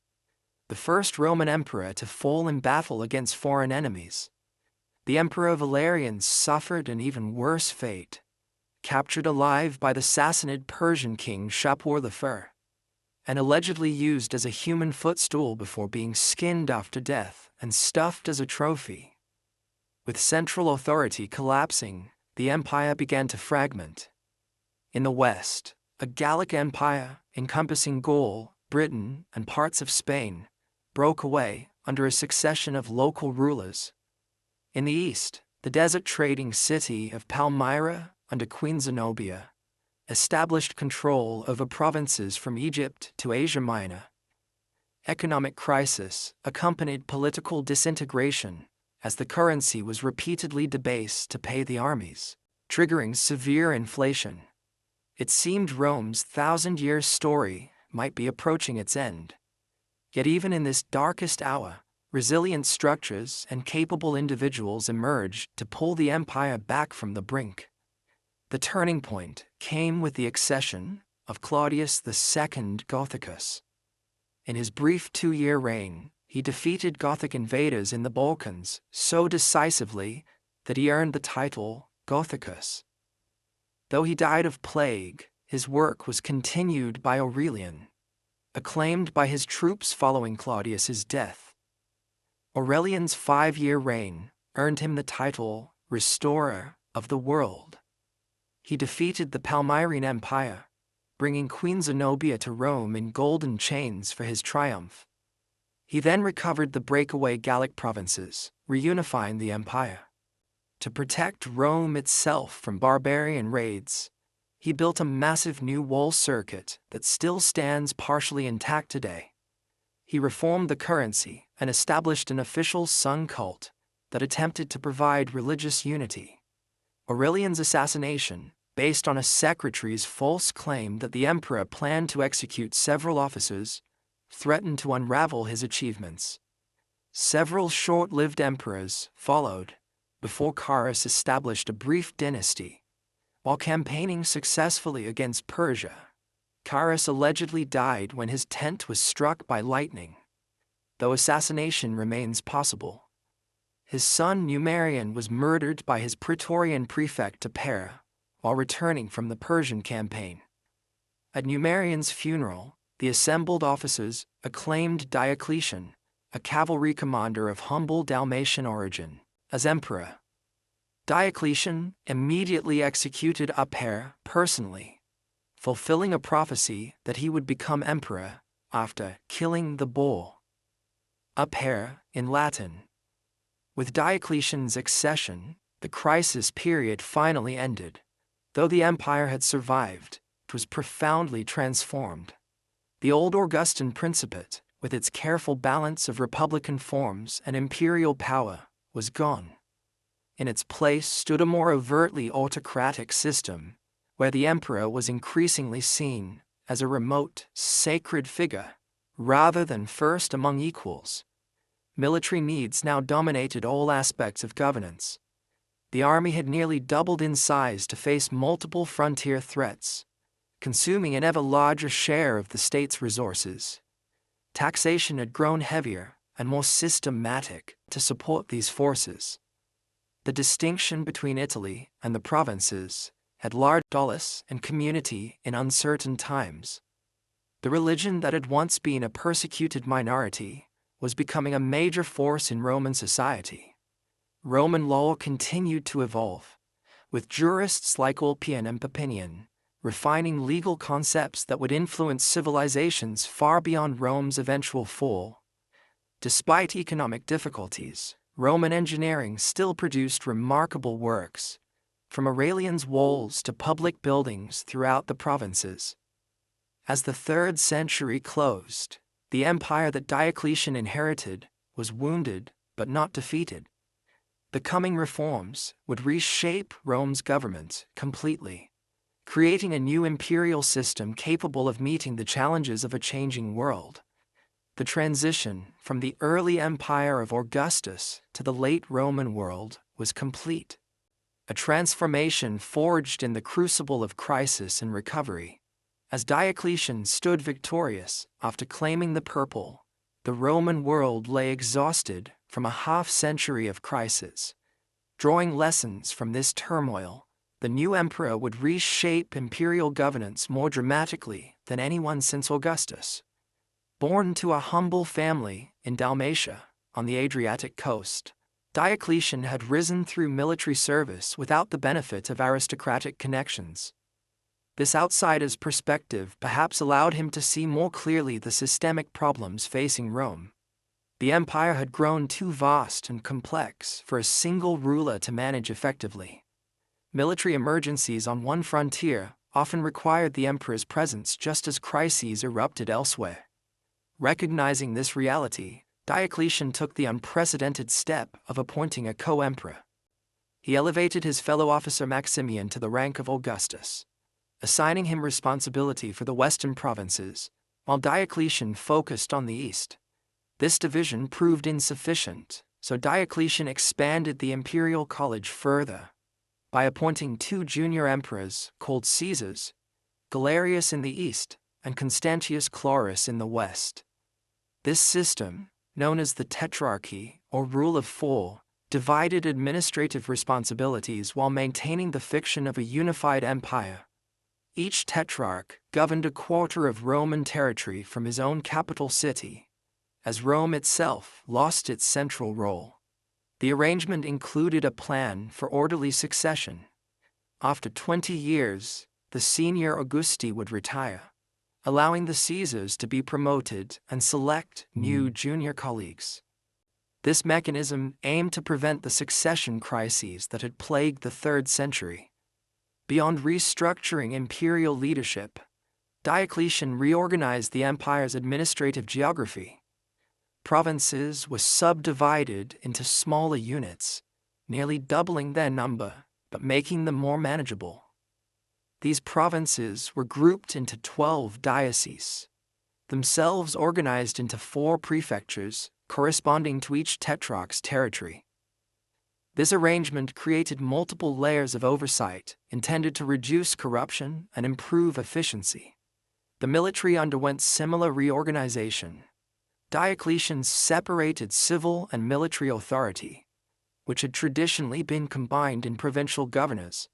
the first Roman emperor to fall in battle against foreign enemies. The Emperor Valerian suffered an even worse fate, captured alive by the Sassanid Persian king Shapur I, and allegedly used as a human footstool before being skinned after death and stuffed as a trophy. With central authority collapsing, the empire began to fragment. In the west, a Gallic empire encompassing Gaul, Britain, and parts of Spain broke away under a succession of local rulers. In the east, the desert trading city of Palmyra under Queen Zenobia established control over provinces from Egypt to Asia Minor. Economic crisis accompanied political disintegration as the currency was repeatedly debased to pay the armies, triggering severe inflation. It seemed Rome's 1,000-year story might be approaching its end. Yet even in this darkest hour, resilient structures and capable individuals emerged to pull the empire back from the brink. The turning point came with the accession of Claudius II Gothicus. In his brief 2-year reign, he defeated Gothic invaders in the Balkans so decisively that he earned the title Gothicus. Though he died of plague, his work was continued by Aurelian, acclaimed by his troops following Claudius's death. Aurelian's 5-year reign earned him the title Restorer of the World. He defeated the Palmyrene Empire, bringing Queen Zenobia to Rome in golden chains for his triumph. He then recovered the breakaway Gallic provinces, reunifying the empire. To protect Rome itself from barbarian raids, he built a massive new wall circuit that still stands partially intact today. He reformed the currency and established an official sun cult that attempted to provide religious unity. Aurelian's assassination, based on a secretary's false claim that the emperor planned to execute several officers, threatened to unravel his achievements. Several short-lived emperors followed before Carus established a brief dynasty. While campaigning successfully against Persia, Carus allegedly died when his tent was struck by lightning, though assassination remains possible. His son Numerian was murdered by his Praetorian prefect Apera while returning from the Persian campaign. At Numerian's funeral, the assembled officers acclaimed Diocletian, a cavalry commander of humble Dalmatian origin, as emperor. Diocletian immediately executed Apera personally, fulfilling a prophecy that he would become emperor after killing the bull. Apera in Latin. With Diocletian's accession, the crisis period finally ended. Though the empire had survived, it was profoundly transformed. The old Augustan Principate, with its careful balance of republican forms and imperial power, was gone. In its place stood a more overtly autocratic system, where the emperor was increasingly seen as a remote, sacred figure, rather than first among equals. Military needs now dominated all aspects of governance. The army had nearly doubled in size to face multiple frontier threats, consuming an ever larger share of the state's resources. Taxation had grown heavier and more systematic to support these forces. The distinction between Italy and the provinces had large solace and community in uncertain times. The religion that had once been a persecuted minority was becoming a major force in Roman society. Roman law continued to evolve, with jurists like Ulpian and Papinian refining legal concepts that would influence civilizations far beyond Rome's eventual fall. Despite economic difficulties, Roman engineering still produced remarkable works, from Aurelian's walls to public buildings throughout the provinces. As the 3rd century closed, the empire that Diocletian inherited was wounded but not defeated. The coming reforms would reshape Rome's government completely, creating a new imperial system capable of meeting the challenges of a changing world. The transition from the early empire of Augustus to the late Roman world was complete. A transformation forged in the crucible of crisis and recovery. As Diocletian stood victorious after claiming the purple, the Roman world lay exhausted from a half-century of crisis. Drawing lessons from this turmoil, the new emperor would reshape imperial governance more dramatically than anyone since Augustus. Born to a humble family in Dalmatia, on the Adriatic coast, Diocletian had risen through military service without the benefit of aristocratic connections. This outsider's perspective perhaps allowed him to see more clearly the systemic problems facing Rome. The empire had grown too vast and complex for a single ruler to manage effectively. Military emergencies on one frontier often required the emperor's presence just as crises erupted elsewhere. Recognizing this reality, Diocletian took the unprecedented step of appointing a co-emperor. He elevated his fellow officer Maximian to the rank of Augustus, assigning him responsibility for the western provinces, while Diocletian focused on the east. This division proved insufficient, so Diocletian expanded the imperial college further by appointing 2 junior emperors called Caesars, Galerius in the east and Constantius Chlorus in the west. This system, known as the Tetrarchy or Rule of 4, divided administrative responsibilities while maintaining the fiction of a unified empire. Each tetrarch governed a quarter of Roman territory from his own capital city, as Rome itself lost its central role. The arrangement included a plan for orderly succession. After 20 years, the senior Augusti would retire, allowing the Caesars to be promoted and select new junior colleagues. This mechanism aimed to prevent the succession crises that had plagued the 3rd century. Beyond restructuring imperial leadership, Diocletian reorganized the empire's administrative geography. Provinces were subdivided into smaller units, nearly doubling their number, but making them more manageable. These provinces were grouped into 12 dioceses, themselves organized into 4 prefectures corresponding to each tetrarch's territory. This arrangement created multiple layers of oversight intended to reduce corruption and improve efficiency. The military underwent similar reorganization. Diocletian separated civil and military authority, which had traditionally been combined in provincial governors.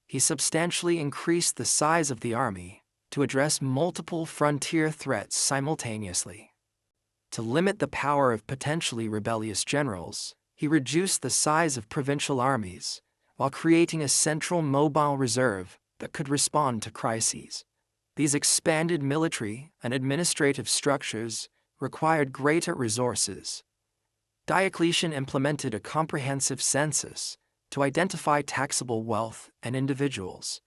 He substantially increased the size of the army to address multiple frontier threats simultaneously. To limit the power of potentially rebellious generals, he reduced the size of provincial armies while creating a central mobile reserve that could respond to crises. These expanded military and administrative structures required greater resources. Diocletian implemented a comprehensive census to identify taxable wealth and individuals.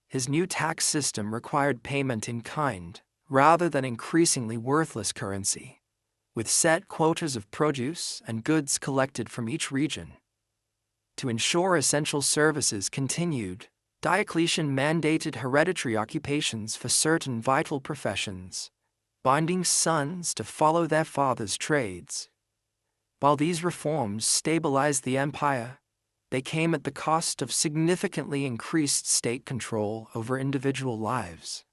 His new tax system required payment in kind rather than increasingly worthless currency, with set quotas of produce and goods collected from each region. To ensure essential services continued, Diocletian mandated hereditary occupations for certain vital professions, binding sons to follow their fathers' trades. While these reforms stabilized the empire, they came at the cost of significantly increased state control over individual lives.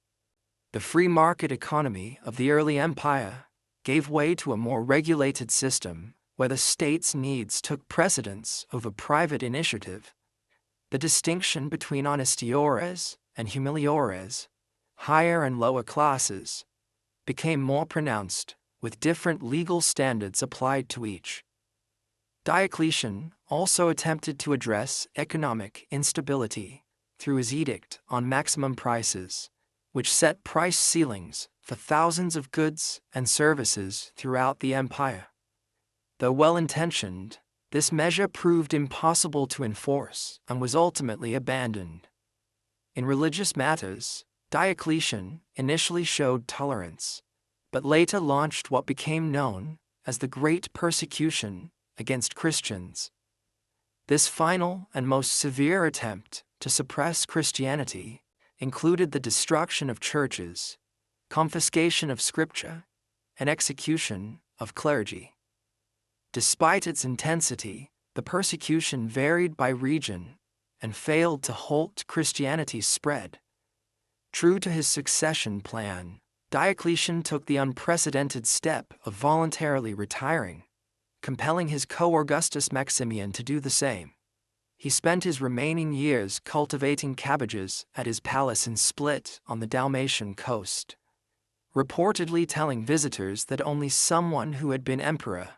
The free market economy of the early empire gave way to a more regulated system where the state's needs took precedence over private initiative. The distinction between honestiores and humiliores, higher and lower classes, became more pronounced, with different legal standards applied to each. Diocletian also attempted to address economic instability through his edict on maximum prices, which set price ceilings for thousands of goods and services throughout the empire. Though well-intentioned, this measure proved impossible to enforce and was ultimately abandoned. In religious matters, Diocletian initially showed tolerance, but later launched what became known as the Great Persecution against Christians. This final and most severe attempt to suppress Christianity included the destruction of churches, confiscation of scripture, and execution of clergy. Despite its intensity, the persecution varied by region and failed to halt Christianity's spread. True to his succession plan, Diocletian took the unprecedented step of voluntarily retiring, compelling his co-Augustus Maximian to do the same. He spent his remaining years cultivating cabbages at his palace in Split on the Dalmatian coast, reportedly telling visitors that only someone who had been emperor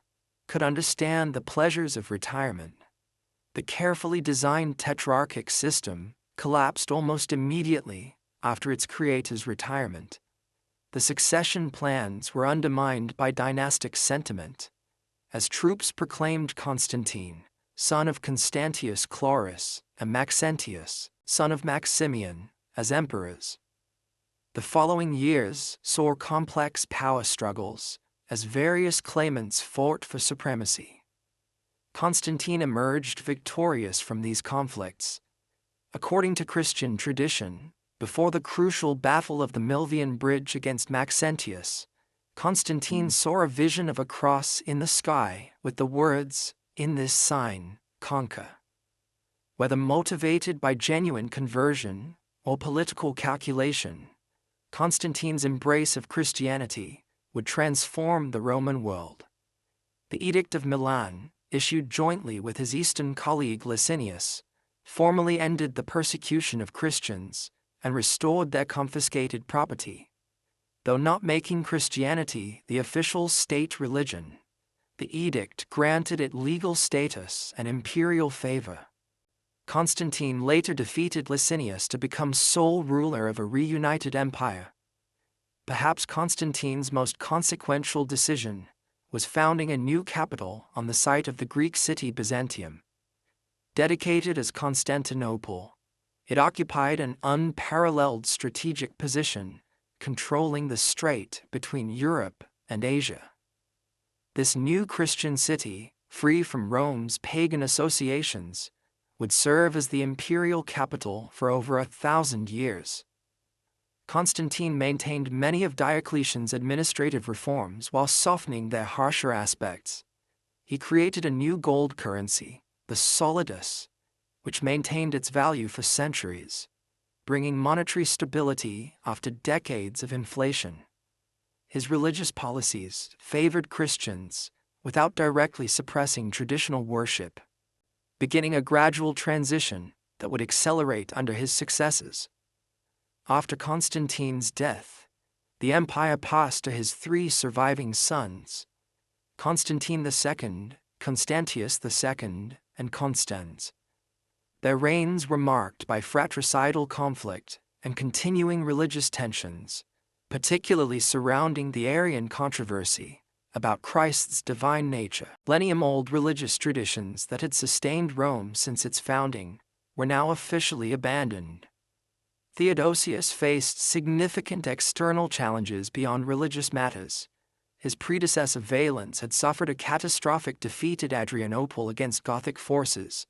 could understand the pleasures of retirement. The carefully designed tetrarchic system collapsed almost immediately after its creator's retirement. The succession plans were undermined by dynastic sentiment, as troops proclaimed Constantine, son of Constantius Chlorus, and Maxentius, son of Maximian, as emperors. The following years saw complex power struggles as various claimants fought for supremacy. Constantine emerged victorious from these conflicts. According to Christian tradition, before the crucial Battle of the Milvian Bridge against Maxentius, Constantine saw a vision of a cross in the sky with the words, "In this sign, conquer." Whether motivated by genuine conversion or political calculation, Constantine's embrace of Christianity would transform the Roman world. The Edict of Milan, issued jointly with his eastern colleague Licinius, formally ended the persecution of Christians and restored their confiscated property. Though not making Christianity the official state religion, the edict granted it legal status and imperial favor. Constantine later defeated Licinius to become sole ruler of a reunited empire. Perhaps Constantine's most consequential decision was founding a new capital on the site of the Greek city Byzantium. Dedicated as Constantinople, it occupied an unparalleled strategic position, controlling the strait between Europe and Asia. This new Christian city, free from Rome's pagan associations, would serve as the imperial capital for over 1,000 years. Constantine maintained many of Diocletian's administrative reforms while softening their harsher aspects. He created a new gold currency, the solidus, which maintained its value for centuries. bringing monetary stability after decades of inflation. His religious policies favored Christians without directly suppressing traditional worship, beginning a gradual transition that would accelerate under his successes. After Constantine's death, the empire passed to his three surviving sons, Constantine II, Constantius II, and Constans. Their reigns were marked by fratricidal conflict and continuing religious tensions, particularly surrounding the Arian controversy about Christ's divine nature. Millennium-old religious traditions that had sustained Rome since its founding were now officially abandoned. Theodosius faced significant external challenges beyond religious matters. His predecessor Valens had suffered a catastrophic defeat at Adrianople against Gothic forces,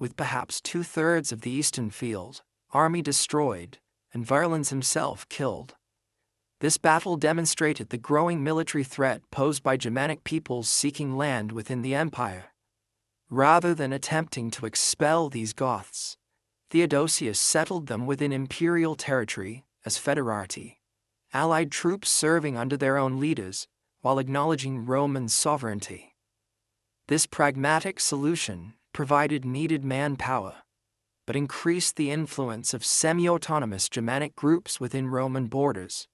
with perhaps two-thirds of the eastern field army destroyed and Valens himself killed. This battle demonstrated the growing military threat posed by Germanic peoples seeking land within the empire. Rather than attempting to expel these Goths, Theodosius settled them within imperial territory as federati, allied troops serving under their own leaders while acknowledging Roman sovereignty. This pragmatic solution provided needed manpower, but increased the influence of semi-autonomous Germanic groups within Roman borders.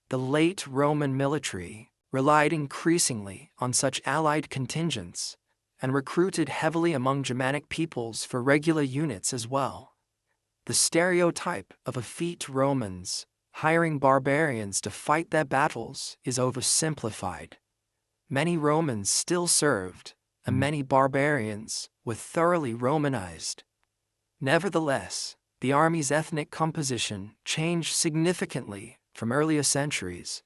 The late Roman military relied increasingly on such allied contingents and recruited heavily among Germanic peoples for regular units as well. The stereotype of effete Romans hiring barbarians to fight their battles is oversimplified. Many Romans still served, and many barbarians were thoroughly Romanized. Nevertheless, the army's ethnic composition changed significantly from earlier centuries.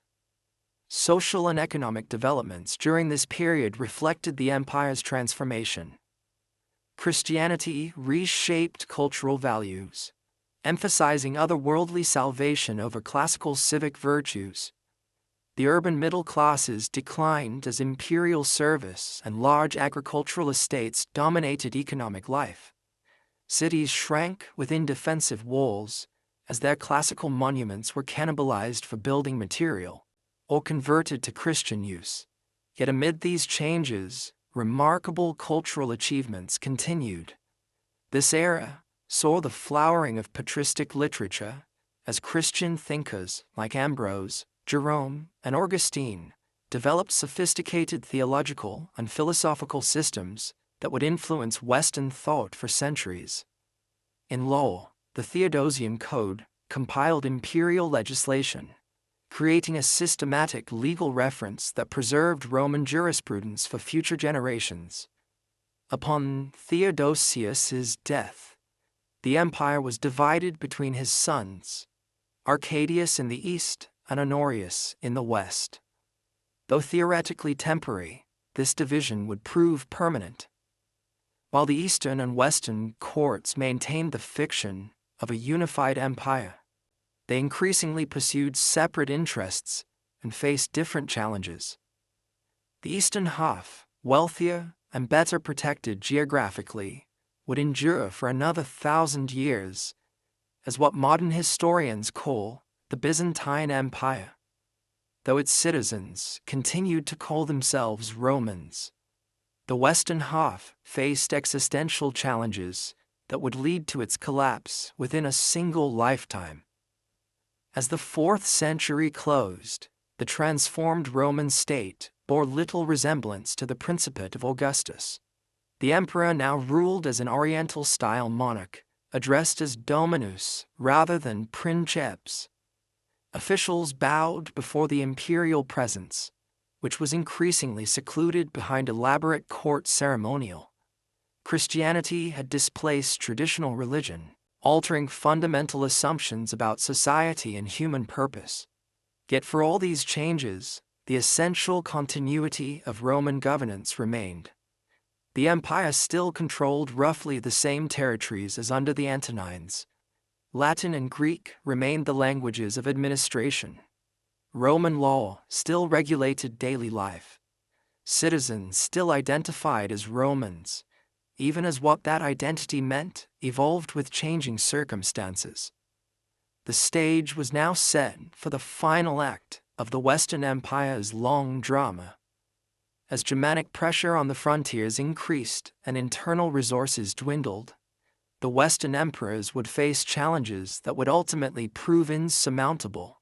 Social and economic developments during this period reflected the empire's transformation. Christianity reshaped cultural values, emphasizing otherworldly salvation over classical civic virtues. The urban middle classes declined as imperial service and large agricultural estates dominated economic life. Cities shrank within defensive walls as their classical monuments were cannibalized for building material or converted to Christian use. Yet amid these changes, remarkable cultural achievements continued. This era saw the flowering of patristic literature as Christian thinkers like Ambrose, Jerome, and Augustine developed sophisticated theological and philosophical systems that would influence Western thought for centuries. In law, the Theodosian Code compiled imperial legislation, creating a systematic legal reference that preserved Roman jurisprudence for future generations. Upon Theodosius's death, the empire was divided between his sons, Arcadius in the east and Honorius in the west. Though theoretically temporary, this division would prove permanent. While the eastern and western courts maintained the fiction of a unified empire, they increasingly pursued separate interests and faced different challenges. The eastern half, wealthier and better protected geographically, would endure for another 1,000 years as what modern historians call the Byzantine Empire, though its citizens continued to call themselves Romans. The western half faced existential challenges that would lead to its collapse within a single lifetime. As the 4th century closed, the transformed Roman state bore little resemblance to the Principate of Augustus. The emperor now ruled as an Oriental-style monarch, addressed as Dominus rather than Princeps. Officials bowed before the imperial presence, which was increasingly secluded behind elaborate court ceremonial. Christianity had displaced traditional religion, altering fundamental assumptions about society and human purpose. Yet for all these changes, the essential continuity of Roman governance remained. The empire still controlled roughly the same territories as under the Antonines. Latin and Greek remained the languages of administration. Roman law still regulated daily life. Citizens still identified as Romans, even as what that identity meant evolved with changing circumstances. The stage was now set for the final act of the Western Empire's long drama. As Germanic pressure on the frontiers increased and internal resources dwindled, the Western emperors would face challenges that would ultimately prove insurmountable.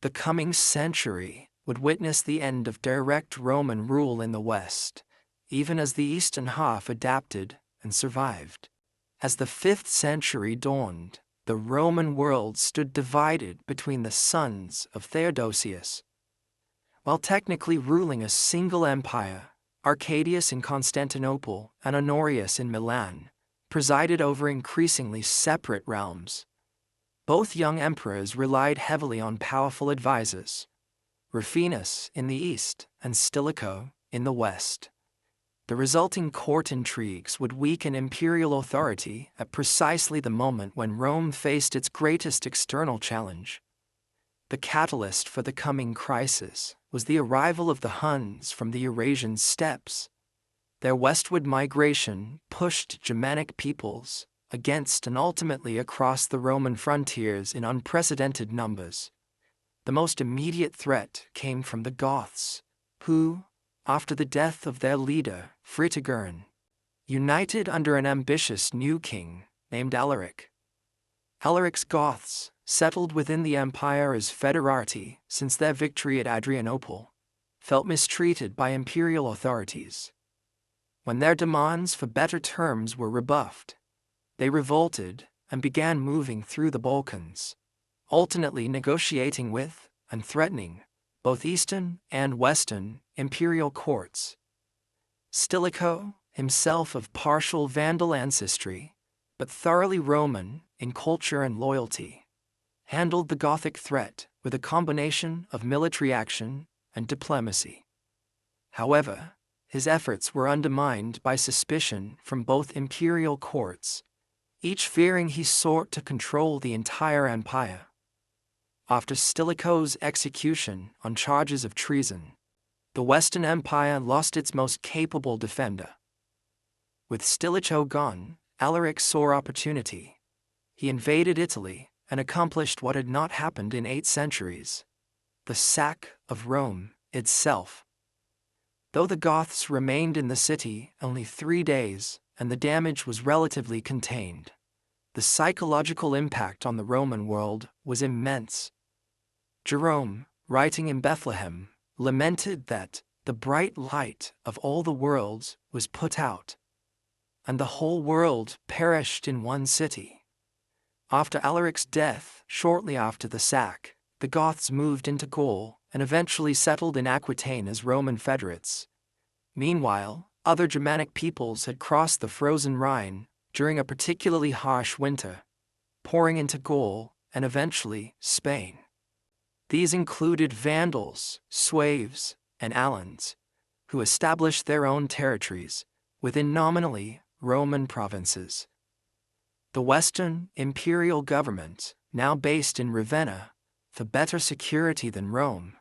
The coming century would witness the end of direct Roman rule in the West, even as the eastern half adapted and survived. As the 5th century dawned, the Roman world stood divided between the sons of Theodosius. While technically ruling a single empire, Arcadius in Constantinople and Honorius in Milan presided over increasingly separate realms. Both young emperors relied heavily on powerful advisors, Rufinus in the east and Stilicho in the west. The resulting court intrigues would weaken imperial authority at precisely the moment when Rome faced its greatest external challenge. The catalyst for the coming crisis was the arrival of the Huns from the Eurasian steppes. Their westward migration pushed Germanic peoples against and ultimately across the Roman frontiers in unprecedented numbers. The most immediate threat came from the Goths, who, after the death of their leader, Fritigern, united under an ambitious new king named Alaric. Alaric's Goths settled within the empire as federati since their victory at Adrianople, felt mistreated by imperial authorities. When their demands for better terms were rebuffed, they revolted and began moving through the Balkans, alternately negotiating with and threatening both Eastern and Western imperial courts. Stilicho, himself of partial Vandal ancestry, but thoroughly Roman in culture and loyalty, handled the Gothic threat with a combination of military action and diplomacy. However, his efforts were undermined by suspicion from both imperial courts, each fearing he sought to control the entire empire. After Stilicho's execution on charges of treason, the Western Empire lost its most capable defender. With Stilicho gone, Alaric saw opportunity. He invaded Italy and accomplished what had not happened in 8 centuries: the sack of Rome itself. Though the Goths remained in the city only 3 days and the damage was relatively contained, the psychological impact on the Roman world was immense. Jerome, writing in Bethlehem, lamented that the bright light of all the worlds was put out, and the whole world perished in one city. After Alaric's death, shortly after the sack, the Goths moved into Gaul and eventually settled in Aquitaine as Roman federates. Meanwhile, other Germanic peoples had crossed the frozen Rhine during a particularly harsh winter, pouring into Gaul and eventually Spain. These included Vandals, Sueves, and Alans, who established their own territories within nominally Roman provinces. The Western imperial government, now based in Ravenna, for better security than Rome,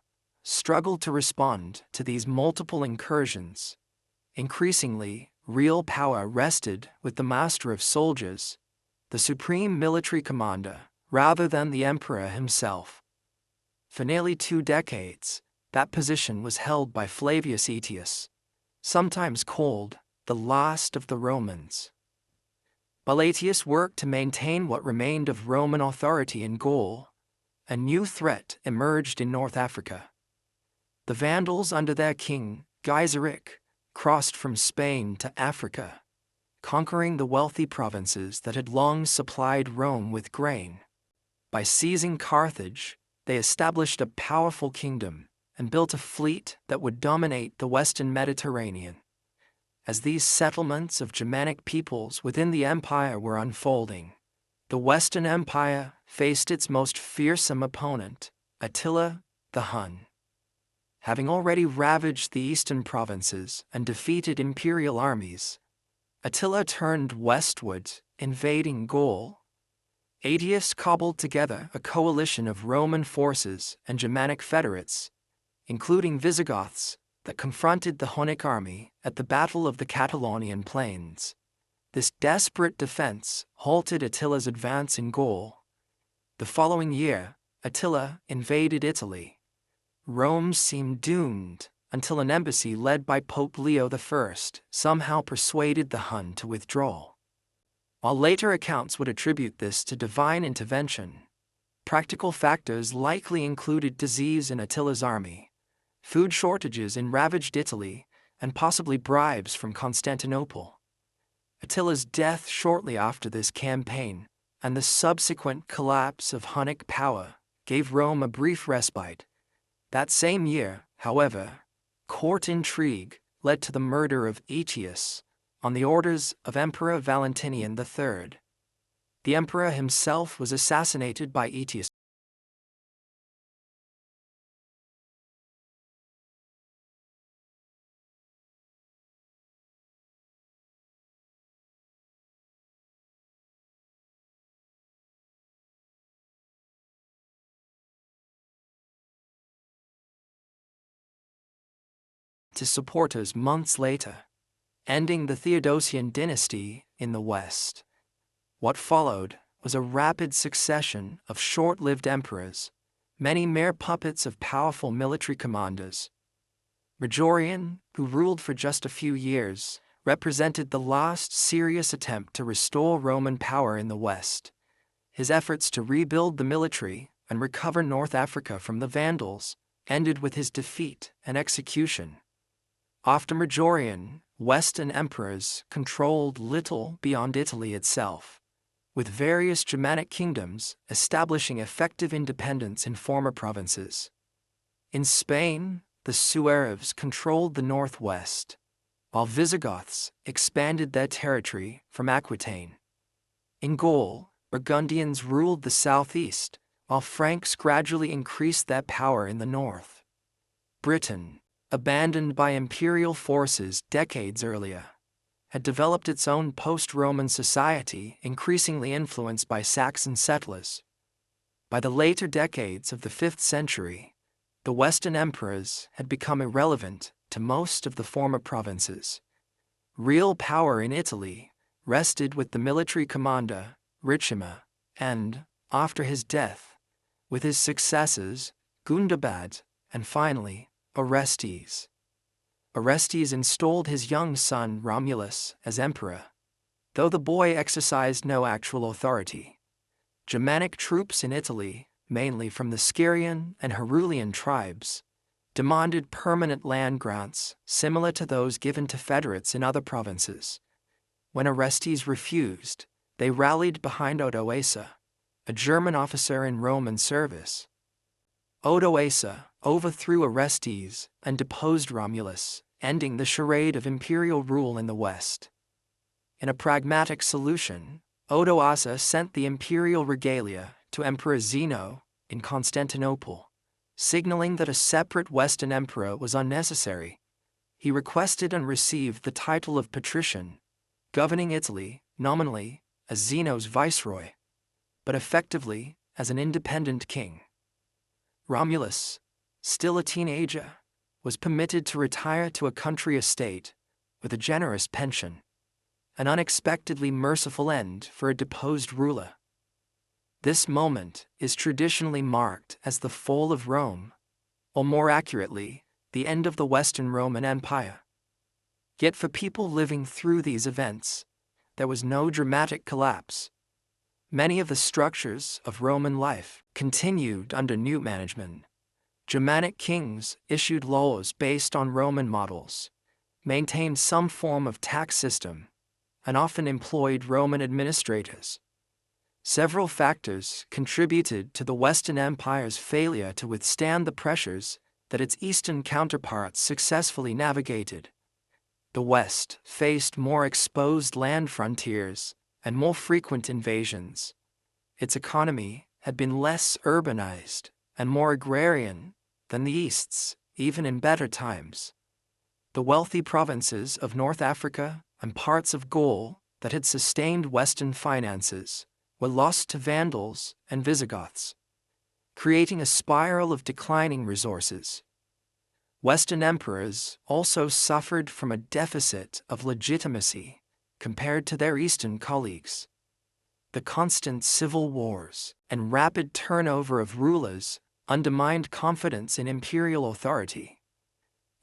struggled to respond to these multiple incursions. Increasingly, real power rested with the master of soldiers, the supreme military commander, rather than the emperor himself. For nearly 2 decades, that position was held by Flavius Aetius, sometimes called the last of the Romans. While Aetius worked to maintain what remained of Roman authority in Gaul, a new threat emerged in North Africa. The Vandals under their king, Gaiseric, crossed from Spain to Africa, conquering the wealthy provinces that had long supplied Rome with grain. By seizing Carthage, they established a powerful kingdom and built a fleet that would dominate the Western Mediterranean. As these settlements of Germanic peoples within the empire were unfolding, the Western Empire faced its most fearsome opponent, Attila the Hun. Having already ravaged the eastern provinces and defeated imperial armies, Attila turned westward, invading Gaul. Aetius cobbled together a coalition of Roman forces and Germanic federates, including Visigoths, that confronted the Hunnic army at the Battle of the Catalaunian Plains. This desperate defense halted Attila's advance in Gaul. The following year, Attila invaded Italy. Rome seemed doomed until an embassy led by Pope Leo I somehow persuaded the Hun to withdraw. While later accounts would attribute this to divine intervention, practical factors likely included disease in Attila's army, food shortages in ravaged Italy, and possibly bribes from Constantinople. Attila's death shortly after this campaign and the subsequent collapse of Hunnic power gave Rome a brief respite. That same year, however, court intrigue led to the murder of Aetius on the orders of Emperor Valentinian III. The emperor himself was assassinated by Aetius. To supporters months later, ending the Theodosian dynasty in the West. What followed was a rapid succession of short-lived emperors, many mere puppets of powerful military commanders. Majorian, who ruled for just a few years, represented the last serious attempt to restore Roman power in the West. His efforts to rebuild the military and recover North Africa from the Vandals ended with his defeat and execution. After Majorian, Western emperors controlled little beyond Italy itself, with various Germanic kingdoms establishing effective independence in former provinces. In Spain, the Sueves controlled the northwest, while Visigoths expanded their territory from Aquitaine. In Gaul, Burgundians ruled the southeast, while Franks gradually increased their power in the north. Britain, abandoned by imperial forces decades earlier, had developed its own post-Roman society increasingly influenced by Saxon settlers. By the later decades of the 5th century, the Western emperors had become irrelevant to most of the former provinces. Real power in Italy rested with the military commander, Ricimer, and, after his death, with his successors, Gundobad, and finally, Orestes. Orestes installed his young son Romulus as emperor, though the boy exercised no actual authority. Germanic troops in Italy, mainly from the Skyrrian and Herulian tribes, demanded permanent land grants similar to those given to federates in other provinces. When Orestes refused, they rallied behind Odoacer, a German officer in Roman service. Odoacer overthrew Orestes and deposed Romulus, ending the charade of imperial rule in the West. In a pragmatic solution, Odoacer sent the imperial regalia to Emperor Zeno in Constantinople, signaling that a separate Western emperor was unnecessary. He requested and received the title of patrician, governing Italy nominally as Zeno's viceroy, but effectively as an independent king. Romulus, still a teenager, was permitted to retire to a country estate with a generous pension, an unexpectedly merciful end for a deposed ruler. This moment is traditionally marked as the fall of Rome, or more accurately, the end of the Western Roman Empire. Yet for people living through these events, there was no dramatic collapse. Many of the structures of Roman life continued under new management. Germanic kings issued laws based on Roman models, maintained some form of tax system, and often employed Roman administrators. Several factors contributed to the Western Empire's failure to withstand the pressures that its Eastern counterparts successfully navigated. The West faced more exposed land frontiers and more frequent invasions. Its economy had been less urbanized and more agrarian than the East's, even in better times. The wealthy provinces of North Africa and parts of Gaul that had sustained Western finances were lost to Vandals and Visigoths, creating a spiral of declining resources. Western emperors also suffered from a deficit of legitimacy compared to their Eastern colleagues. The constant civil wars and rapid turnover of rulers undermined confidence in imperial authority.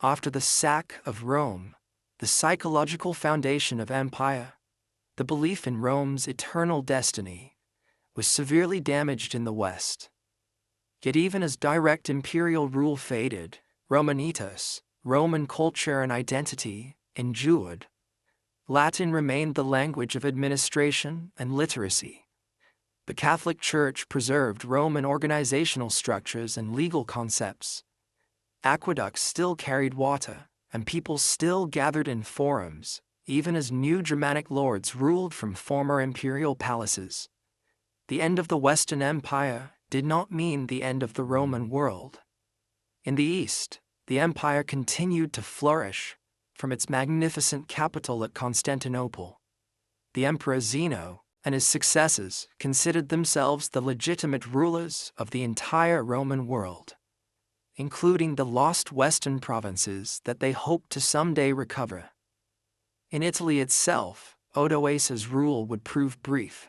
After the sack of Rome, the psychological foundation of empire, the belief in Rome's eternal destiny, was severely damaged in the West. Yet even as direct imperial rule faded, Romanitas, Roman culture and identity, endured. Latin remained the language of administration and literacy. The Catholic Church preserved Roman organizational structures and legal concepts. Aqueducts still carried water, and people still gathered in forums, even as new Germanic lords ruled from former imperial palaces. The end of the Western Empire did not mean the end of the Roman world. In the East, the empire continued to flourish from its magnificent capital at Constantinople. The Emperor Zeno and his successors considered themselves the legitimate rulers of the entire Roman world, including the lost western provinces that they hoped to someday recover. In Italy itself, Odoacer's rule would prove brief.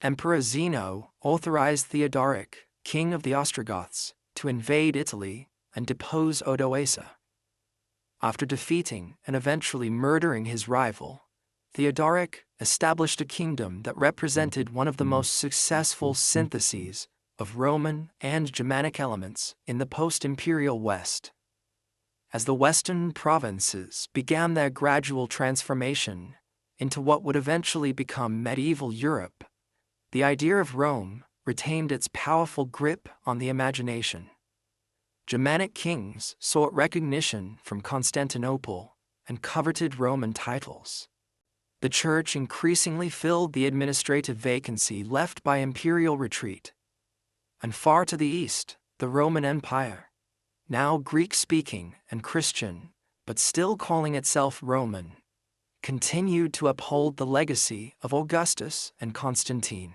Emperor Zeno authorized Theodoric, king of the Ostrogoths, to invade Italy and depose Odoacer. After defeating and eventually murdering his rival, Theodoric established a kingdom that represented one of the most successful syntheses of Roman and Germanic elements in the post-imperial West. As the Western provinces began their gradual transformation into what would eventually become medieval Europe, the idea of Rome retained its powerful grip on the imagination. Germanic kings sought recognition from Constantinople and coveted Roman titles. The Church increasingly filled the administrative vacancy left by imperial retreat. And far to the east, the Roman Empire, now Greek-speaking and Christian, but still calling itself Roman, continued to uphold the legacy of Augustus and Constantine.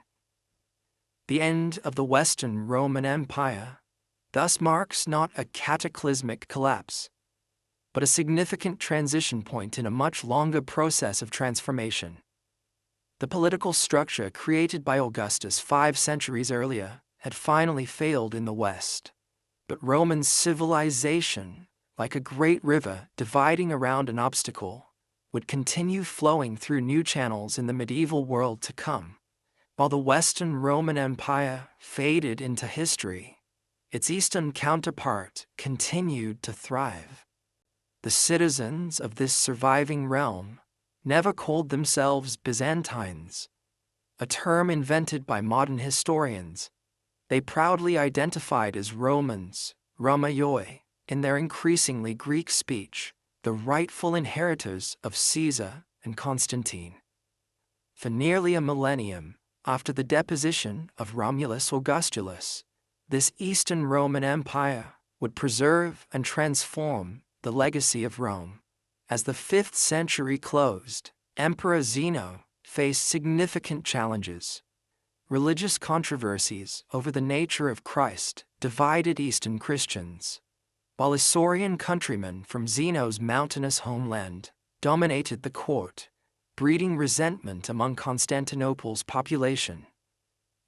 The end of the Western Roman Empire thus marks not a cataclysmic collapse, but a significant transition point in a much longer process of transformation. The political structure created by Augustus 5 centuries earlier had finally failed in the West, but Roman civilization, like a great river dividing around an obstacle, would continue flowing through new channels in the medieval world to come. While the Western Roman Empire faded into history, its Eastern counterpart continued to thrive. The citizens of this surviving realm never called themselves Byzantines, a term invented by modern historians. They proudly identified as Romans, Romaioi, in their increasingly Greek speech, the rightful inheritors of Caesar and Constantine. For nearly a millennium after the deposition of Romulus Augustulus, this Eastern Roman Empire would preserve and transform the legacy of Rome. As the 5th century closed, Emperor Zeno faced significant challenges. Religious controversies over the nature of Christ divided Eastern Christians, while Isaurian countrymen from Zeno's mountainous homeland dominated the court, breeding resentment among Constantinople's population.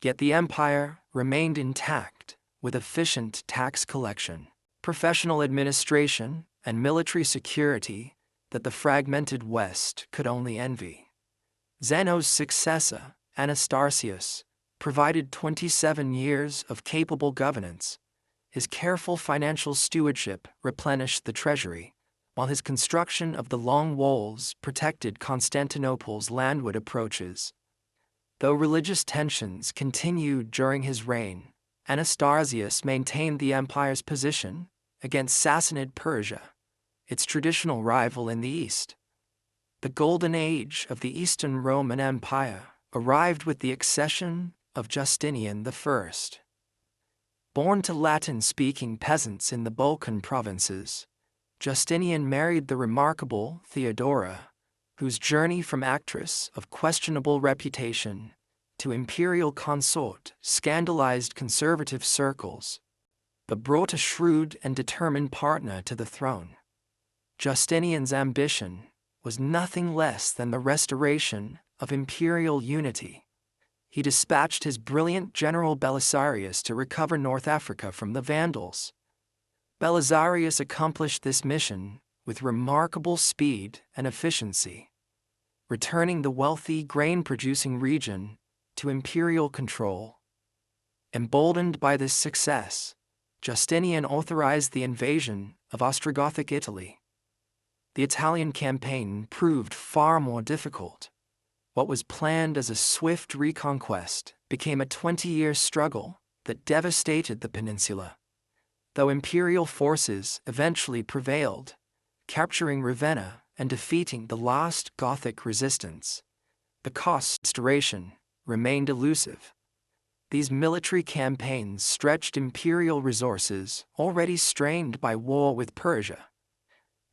Yet the empire remained intact, with efficient tax collection, professional administration, and military security that the fragmented West could only envy. Zeno's successor, Anastarsius, provided 27 years of capable governance. His careful financial stewardship replenished the treasury, while his construction of the long walls protected Constantinople's landward approaches. Though religious tensions continued during his reign, Anastarsius maintained the empire's position against Sassanid Persia, its traditional rival in the east. The golden age of the Eastern Roman Empire arrived with the accession of Justinian I. Born to Latin-speaking peasants in the Balkan provinces, Justinian married the remarkable Theodora, whose journey from actress of questionable reputation to imperial consort scandalized conservative circles, but brought a shrewd and determined partner to the throne. Justinian's ambition was nothing less than the restoration of imperial unity. he dispatched his brilliant general Belisarius to recover North Africa from the Vandals. Belisarius accomplished this mission with remarkable speed and efficiency, returning the wealthy grain-producing region to imperial control. Emboldened by this success, Justinian authorized the invasion of Ostrogothic Italy. The Italian campaign proved far more difficult. What was planned as a swift reconquest became a 20-year struggle that devastated the peninsula. Though imperial forces eventually prevailed, capturing Ravenna and defeating the last Gothic resistance, the cost of restoration remained elusive. These military campaigns stretched imperial resources already strained by war with Persia.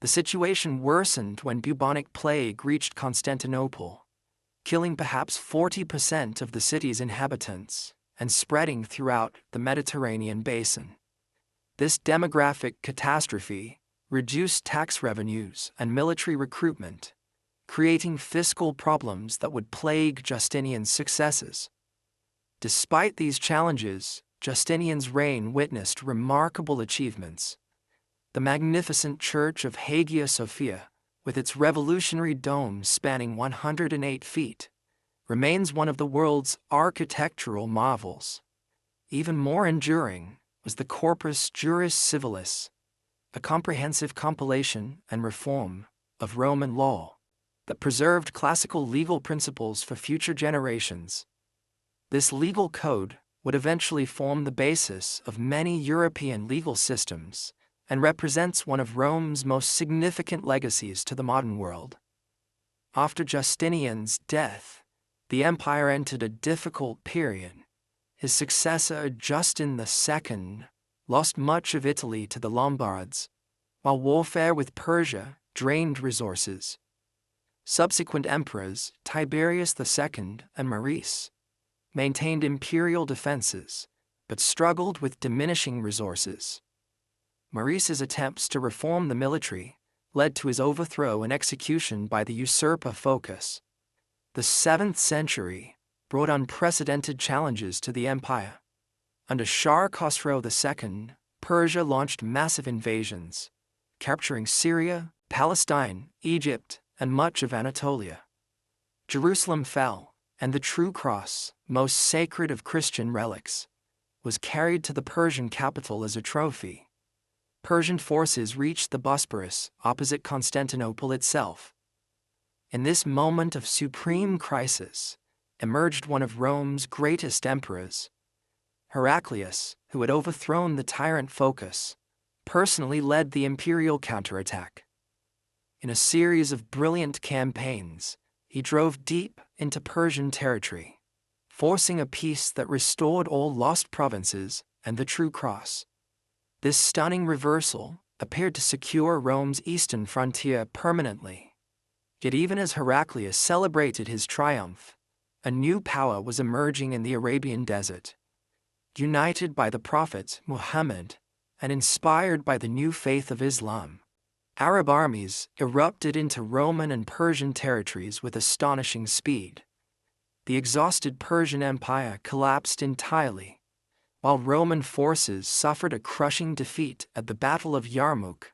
The situation worsened when bubonic plague reached Constantinople, killing perhaps 40% of the city's inhabitants and spreading throughout the Mediterranean basin. This demographic catastrophe reduced tax revenues and military recruitment, creating fiscal problems that would plague Justinian's successes. Despite these challenges, Justinian's reign witnessed remarkable achievements. The magnificent church of Hagia Sophia, with its revolutionary dome spanning 108 feet, remains one of the world's architectural marvels. Even more enduring was the Corpus Juris Civilis, a comprehensive compilation and reform of Roman law that preserved classical legal principles for future generations. This legal code would eventually form the basis of many European legal systems and represents one of Rome's most significant legacies to the modern world. After Justinian's death, the empire entered a difficult period. His successor, Justin II, lost much of Italy to the Lombards, while warfare with Persia drained resources. Subsequent emperors, Tiberius II and Maurice, maintained imperial defenses, but struggled with diminishing resources. Maurice's attempts to reform the military led to his overthrow and execution by the usurper Phocas. The 7th century brought unprecedented challenges to the empire. Under Shah Khosrow II, Persia launched massive invasions, capturing Syria, Palestine, Egypt, and much of Anatolia. Jerusalem fell, and the true cross, most sacred of Christian relics, was carried to the Persian capital as a trophy. Persian forces reached the Bosporus opposite Constantinople itself. In this moment of supreme crisis emerged one of Rome's greatest emperors. Heraclius, who had overthrown the tyrant Phocas, personally led the imperial counterattack. In a series of brilliant campaigns, he drove deep into Persian territory, forcing a peace that restored all lost provinces and the true cross. This stunning reversal appeared to secure Rome's eastern frontier permanently. Yet even as Heraclius celebrated his triumph, a new power was emerging in the Arabian desert. United by the prophet Muhammad and inspired by the new faith of Islam, Arab armies erupted into Roman and Persian territories with astonishing speed. The exhausted Persian Empire collapsed entirely, while Roman forces suffered a crushing defeat at the Battle of Yarmouk.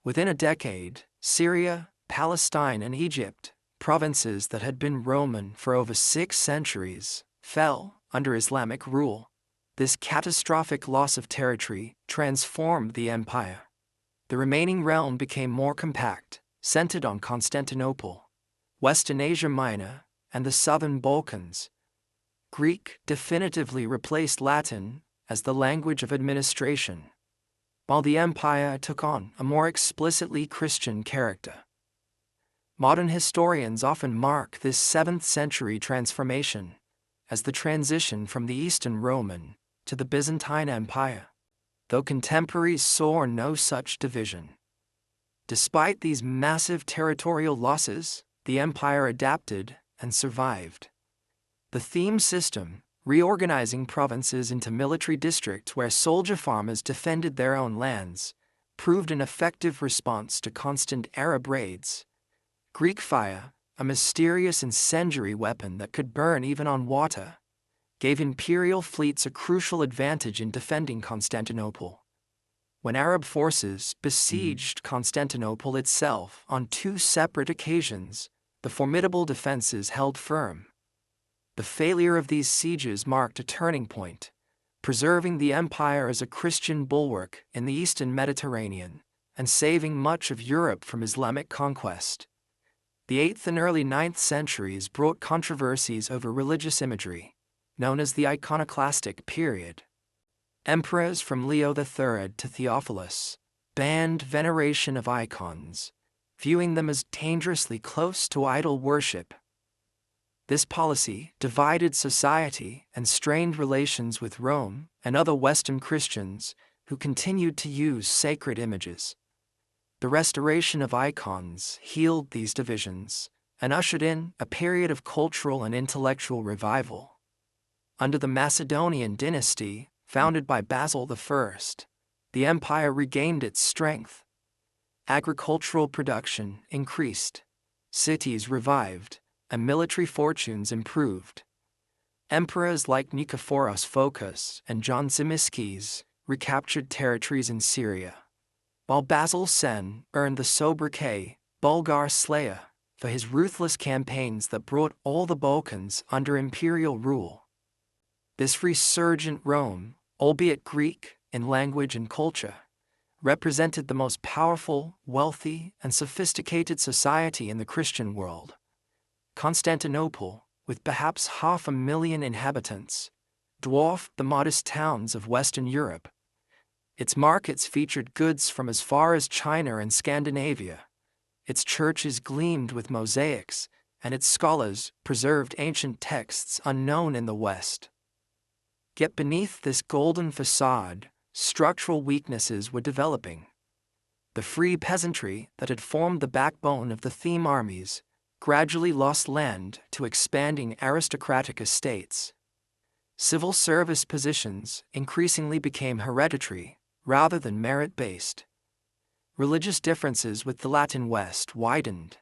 Within a decade, Syria, Palestine, and Egypt, provinces that had been Roman for over 6 centuries, fell under Islamic rule. This catastrophic loss of territory transformed the empire. The remaining realm became more compact, centered on Constantinople, Western Asia Minor, and the southern Balkans. Greek definitively replaced Latin as the language of administration, while the empire took on a more explicitly Christian character. Modern historians often mark this 7th century transformation as the transition from the Eastern Roman to the Byzantine Empire, though contemporaries saw no such division. Despite these massive territorial losses, the empire adapted and survived. The theme system, reorganizing provinces into military districts where soldier farmers defended their own lands, proved an effective response to constant Arab raids. Greek fire, a mysterious incendiary weapon that could burn even on water, gave imperial fleets a crucial advantage in defending Constantinople. When Arab forces besieged Constantinople itself on 2 separate occasions, the formidable defenses held firm. The failure of these sieges marked a turning point, preserving the empire as a Christian bulwark in the eastern Mediterranean and saving much of Europe from Islamic conquest. The 8th and early 9th centuries brought controversies over religious imagery, known as the iconoclastic period. Emperors from Leo III to Theophilus banned veneration of icons, viewing them as dangerously close to idol worship. This policy divided society and strained relations with Rome and other Western Christians who continued to use sacred images. The restoration of icons healed these divisions and ushered in a period of cultural and intellectual revival. Under the Macedonian dynasty, founded by Basil I, the empire regained its strength. Agricultural production increased, cities revived, and military fortunes improved. Emperors like Nikephoros Phocas and John Zimisces recaptured territories in Syria, while Basil Sen earned the sobriquet Bulgar Slayer for his ruthless campaigns that brought all the Balkans under imperial rule. This resurgent Rome, albeit Greek in language and culture, represented the most powerful, wealthy, and sophisticated society in the Christian world. Constantinople, with perhaps 500,000 inhabitants, dwarfed the modest towns of Western Europe. Its markets featured goods from as far as China and Scandinavia. Its churches gleamed with mosaics, and its scholars preserved ancient texts unknown in the West. Yet beneath this golden facade, structural weaknesses were developing. The free peasantry that had formed the backbone of the Theme armies gradually lost land to expanding aristocratic estates. Civil service positions increasingly became hereditary rather than merit-based. Religious differences with the Latin West widened,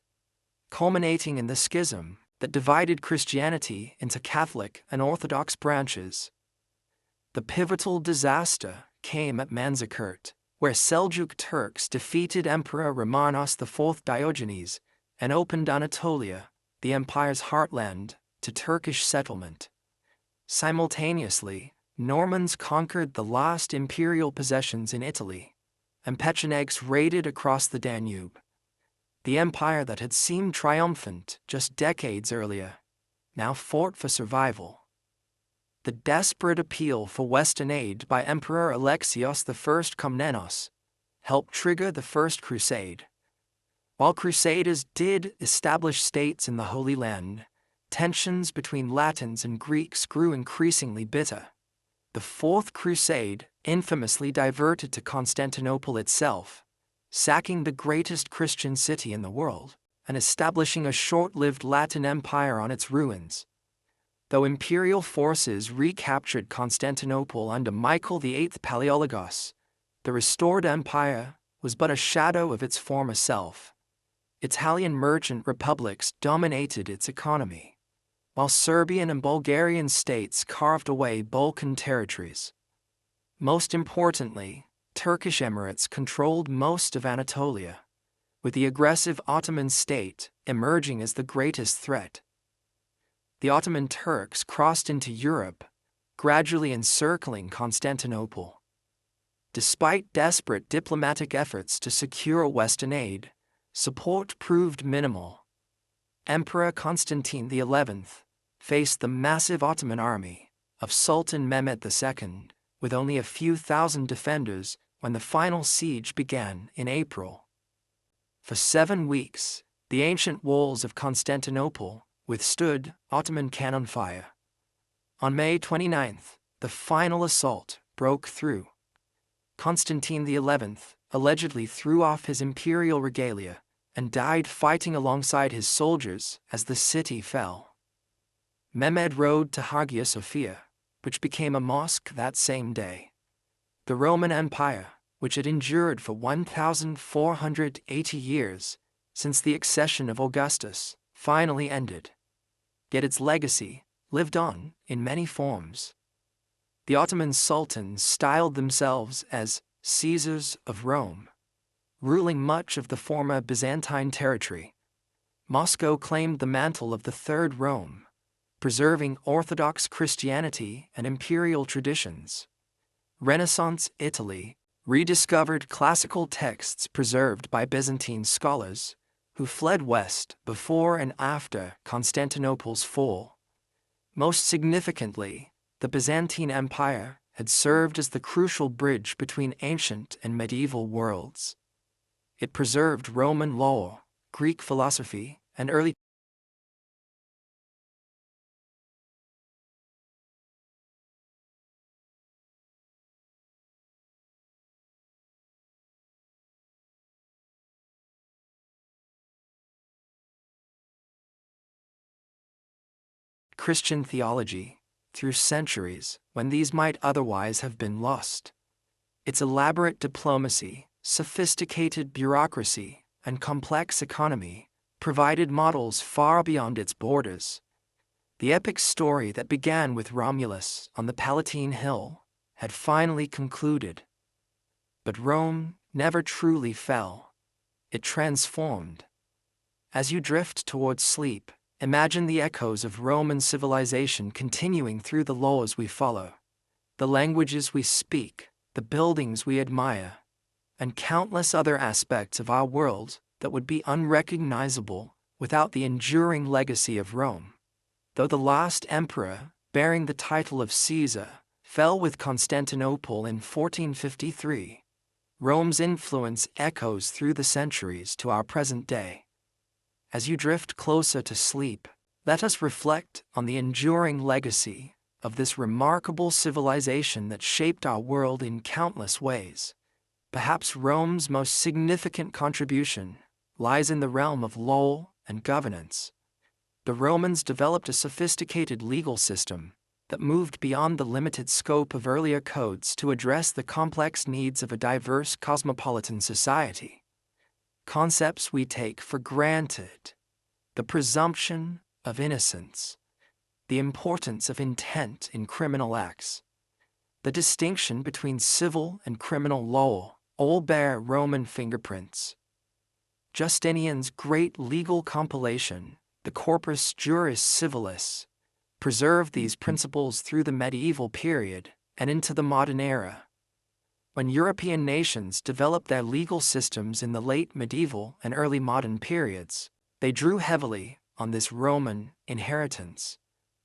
culminating in the schism that divided Christianity into Catholic and Orthodox branches. The pivotal disaster came at Manzikert, where Seljuk Turks defeated Emperor Romanos IV Diogenes and opened Anatolia, the empire's heartland, to Turkish settlement. Simultaneously, Normans conquered the last imperial possessions in Italy, and Pechenegs raided across the Danube. The empire that had seemed triumphant just decades earlier now fought for survival. The desperate appeal for Western aid by Emperor Alexios I Komnenos helped trigger the First Crusade. While Crusaders did establish states in the Holy Land, tensions between Latins and Greeks grew increasingly bitter. The Fourth Crusade infamously diverted to Constantinople itself, sacking the greatest Christian city in the world and establishing a short-lived Latin empire on its ruins. Though imperial forces recaptured Constantinople under Michael VIII Palaiologos, the restored empire was but a shadow of its former self. Italian merchant republics dominated its economy, while Serbian and Bulgarian states carved away Balkan territories. Most importantly, Turkish emirates controlled most of Anatolia, with the aggressive Ottoman state emerging as the greatest threat. The Ottoman Turks crossed into Europe, gradually encircling Constantinople. Despite desperate diplomatic efforts to secure Western aid, support proved minimal. Emperor Constantine XI faced the massive Ottoman army of Sultan Mehmed II with only a few thousand defenders when the final siege began in April. For 7 weeks, the ancient walls of Constantinople withstood Ottoman cannon fire. On May 29th, the final assault broke through. Constantine XI allegedly threw off his imperial regalia and died fighting alongside his soldiers as the city fell. Mehmed rode to Hagia Sophia, which became a mosque that same day. The Roman Empire, which had endured for 1,480 years since the accession of Augustus, finally ended. Yet its legacy lived on in many forms. The Ottoman sultans styled themselves as Caesars of Rome, ruling much of the former Byzantine territory. Moscow claimed the mantle of the Third Rome, preserving Orthodox Christianity and imperial traditions. Renaissance Italy rediscovered classical texts preserved by Byzantine scholars who fled west before and after Constantinople's fall. Most significantly, the Byzantine Empire had served as the crucial bridge between ancient and medieval worlds. It preserved Roman law, Greek philosophy, and early Christian theology through centuries when these might otherwise have been lost. Its elaborate diplomacy, sophisticated bureaucracy, and complex economy provided models far beyond its borders. The epic story that began with Romulus on the Palatine Hill had finally concluded. But Rome never truly fell. It transformed. As you drift towards sleep, imagine the echoes of Roman civilization continuing through the laws we follow, the languages we speak, the buildings we admire, and countless other aspects of our world that would be unrecognizable without the enduring legacy of Rome. Though the last emperor, bearing the title of Caesar, fell with Constantinople in 1453, Rome's influence echoes through the centuries to our present day. As you drift closer to sleep, let us reflect on the enduring legacy of this remarkable civilization that shaped our world in countless ways. Perhaps Rome's most significant contribution lies in the realm of law and governance. The Romans developed a sophisticated legal system that moved beyond the limited scope of earlier codes to address the complex needs of a diverse cosmopolitan society. Concepts we take for granted, the presumption of innocence, the importance of intent in criminal acts, the distinction between civil and criminal law, all bear Roman fingerprints. Justinian's great legal compilation, the Corpus Juris Civilis, preserved these principles through the medieval period and into the modern era. When European nations developed their legal systems in the late medieval and early modern periods, they drew heavily on this Roman inheritance.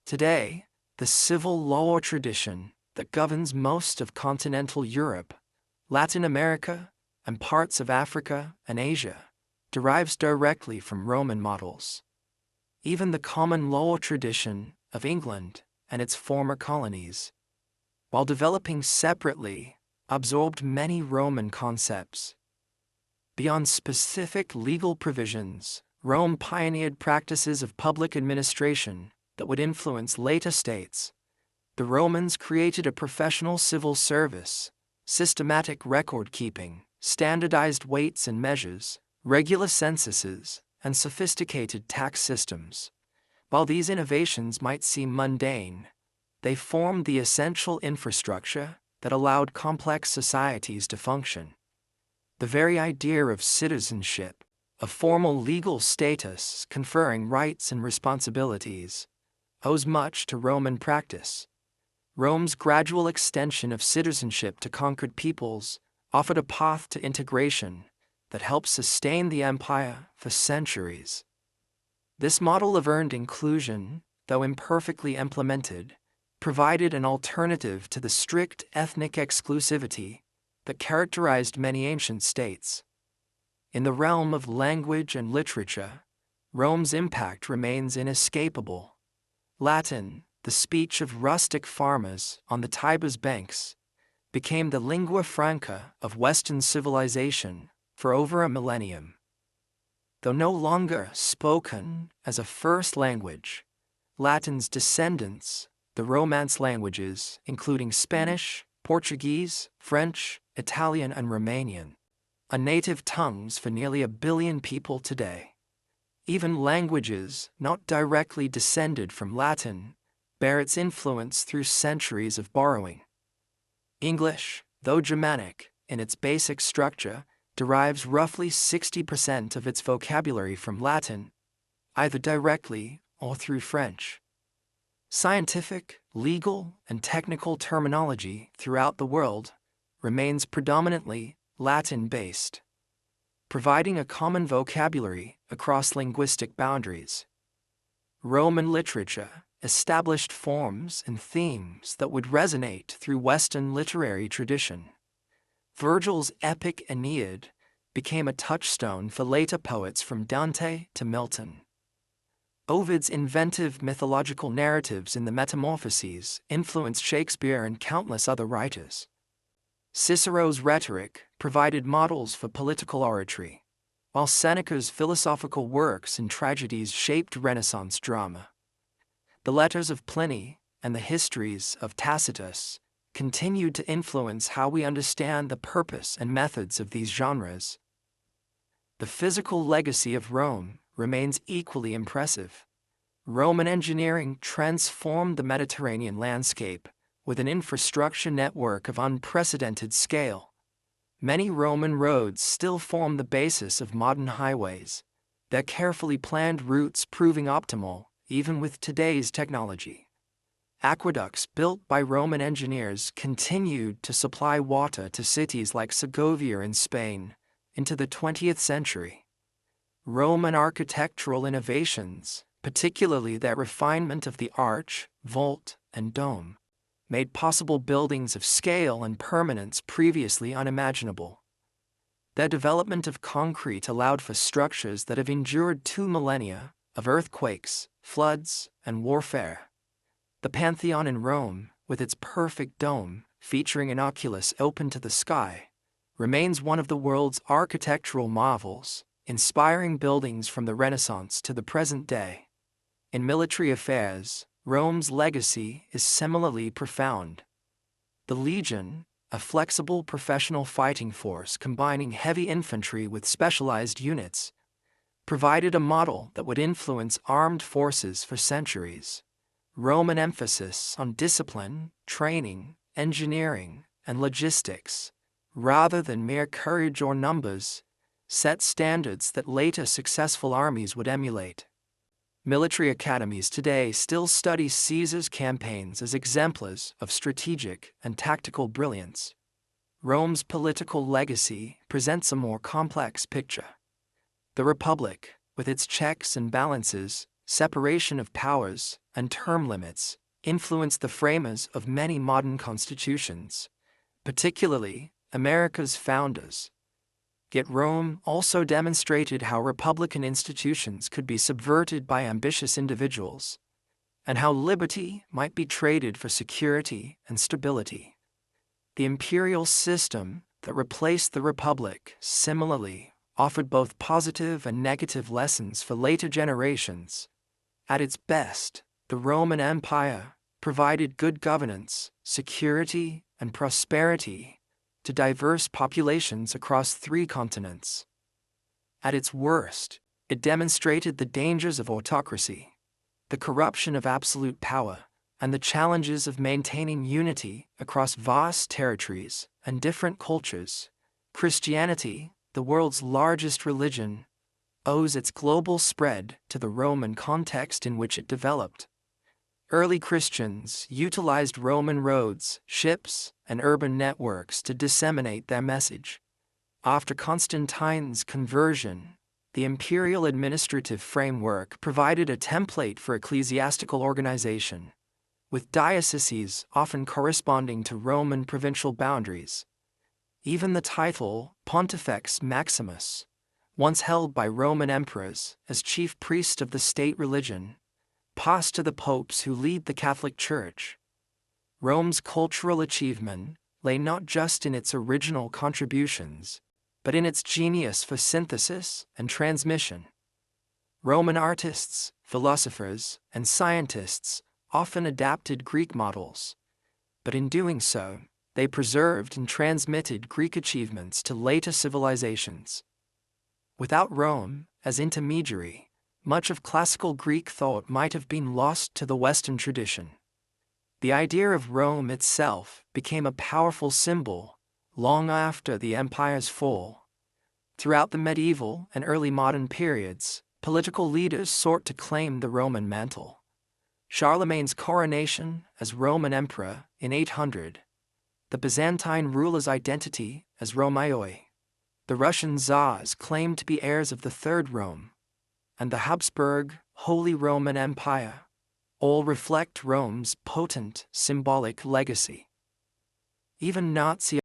Today, the civil law tradition that governs most of continental Europe, Latin America, and parts of Africa and Asia derives directly from Roman models. Even the common law tradition of England and its former colonies, while developing separately, absorbed many Roman concepts. Beyond specific legal provisions, Rome pioneered practices of public administration that would influence later states. The Romans created a professional civil service, systematic record-keeping, standardized weights and measures, regular censuses, and sophisticated tax systems. While these innovations might seem mundane, they formed the essential infrastructure that allowed complex societies to function. The very idea of citizenship, a formal legal status conferring rights and responsibilities, owes much to Roman practice. Rome's gradual extension of citizenship to conquered peoples offered a path to integration that helped sustain the empire for centuries. This model of earned inclusion, though imperfectly implemented, provided an alternative to the strict ethnic exclusivity that characterized many ancient states. In the realm of language and literature, Rome's impact remains inescapable. Latin, the speech of rustic farmers on the Tiber's banks, became the lingua franca of Western civilization for over a millennium. Though no longer spoken as a first language, Latin's descendants, the Romance languages, including Spanish, Portuguese, French, Italian, and Romanian, are native tongues for nearly 1 billion people today. Even languages not directly descended from Latin bear its influence through centuries of borrowing. English, though Germanic in its basic structure, derives roughly 60% of its vocabulary from Latin, either directly or through French. Scientific, legal, and technical terminology throughout the world remains predominantly Latin-based, providing a common vocabulary across linguistic boundaries. Roman literature established forms and themes that would resonate through Western literary tradition. Virgil's epic Aeneid became a touchstone for later poets from Dante to Milton. Ovid's inventive mythological narratives in the Metamorphoses influenced Shakespeare and countless other writers. Cicero's rhetoric provided models for political oratory, while Seneca's philosophical works and tragedies shaped Renaissance drama. The letters of Pliny and the histories of Tacitus continued to influence how we understand the purpose and methods of these genres. The physical legacy of Rome remains equally impressive. Roman engineering transformed the Mediterranean landscape with an infrastructure network of unprecedented scale. Many Roman roads still form the basis of modern highways, their carefully planned routes proving optimal even with today's technology. Aqueducts built by Roman engineers continued to supply water to cities like Segovia in Spain into the 20th century. Roman architectural innovations, particularly their refinement of the arch, vault, and dome, made possible buildings of scale and permanence previously unimaginable. Their development of concrete allowed for structures that have endured 2 millennia of earthquakes, floods, and warfare. The Pantheon in Rome, with its perfect dome featuring an oculus open to the sky, remains one of the world's architectural marvels, inspiring buildings from the Renaissance to the present day. In military affairs, Rome's legacy is similarly profound. The legion, a flexible professional fighting force combining heavy infantry with specialized units, provided a model that would influence armed forces for centuries. Roman emphasis on discipline, training, engineering, and logistics, rather than mere courage or numbers, set standards that later successful armies would emulate. Military academies today still study Caesar's campaigns as exemplars of strategic and tactical brilliance. Rome's political legacy presents a more complex picture. The Republic, with its checks and balances, separation of powers, and term limits, influenced the framers of many modern constitutions, particularly America's founders. Yet Rome also demonstrated how republican institutions could be subverted by ambitious individuals, and how liberty might be traded for security and stability. The imperial system that replaced the republic similarly offered both positive and negative lessons for later generations. At its best, the Roman Empire provided good governance, security, and prosperity to diverse populations across 3 continents. At its worst, it demonstrated the dangers of autocracy, the corruption of absolute power, and the challenges of maintaining unity across vast territories and different cultures. Christianity, the world's largest religion, owes its global spread to the Roman context in which it developed. Early Christians utilized Roman roads, ships, and urban networks to disseminate their message. After Constantine's conversion, the imperial administrative framework provided a template for ecclesiastical organization, with dioceses often corresponding to Roman provincial boundaries. Even the title Pontifex Maximus, once held by Roman emperors as chief priest of the state religion, passed to the popes who lead the Catholic Church. Rome's cultural achievement lay not just in its original contributions, but in its genius for synthesis and transmission. Roman artists, philosophers, and scientists often adapted Greek models, but in doing so, they preserved and transmitted Greek achievements to later civilizations. Without Rome as intermediary, much of classical Greek thought might have been lost to the Western tradition. The idea of Rome itself became a powerful symbol long after the empire's fall. Throughout the medieval and early modern periods, political leaders sought to claim the Roman mantle. Charlemagne's coronation as Roman emperor in 800, the Byzantine ruler's identity as Romaeoi, the Russian Tsars claimed to be heirs of the Third Rome, and the Habsburg Holy Roman Empire all reflect Rome's potent symbolic legacy. Even Nazi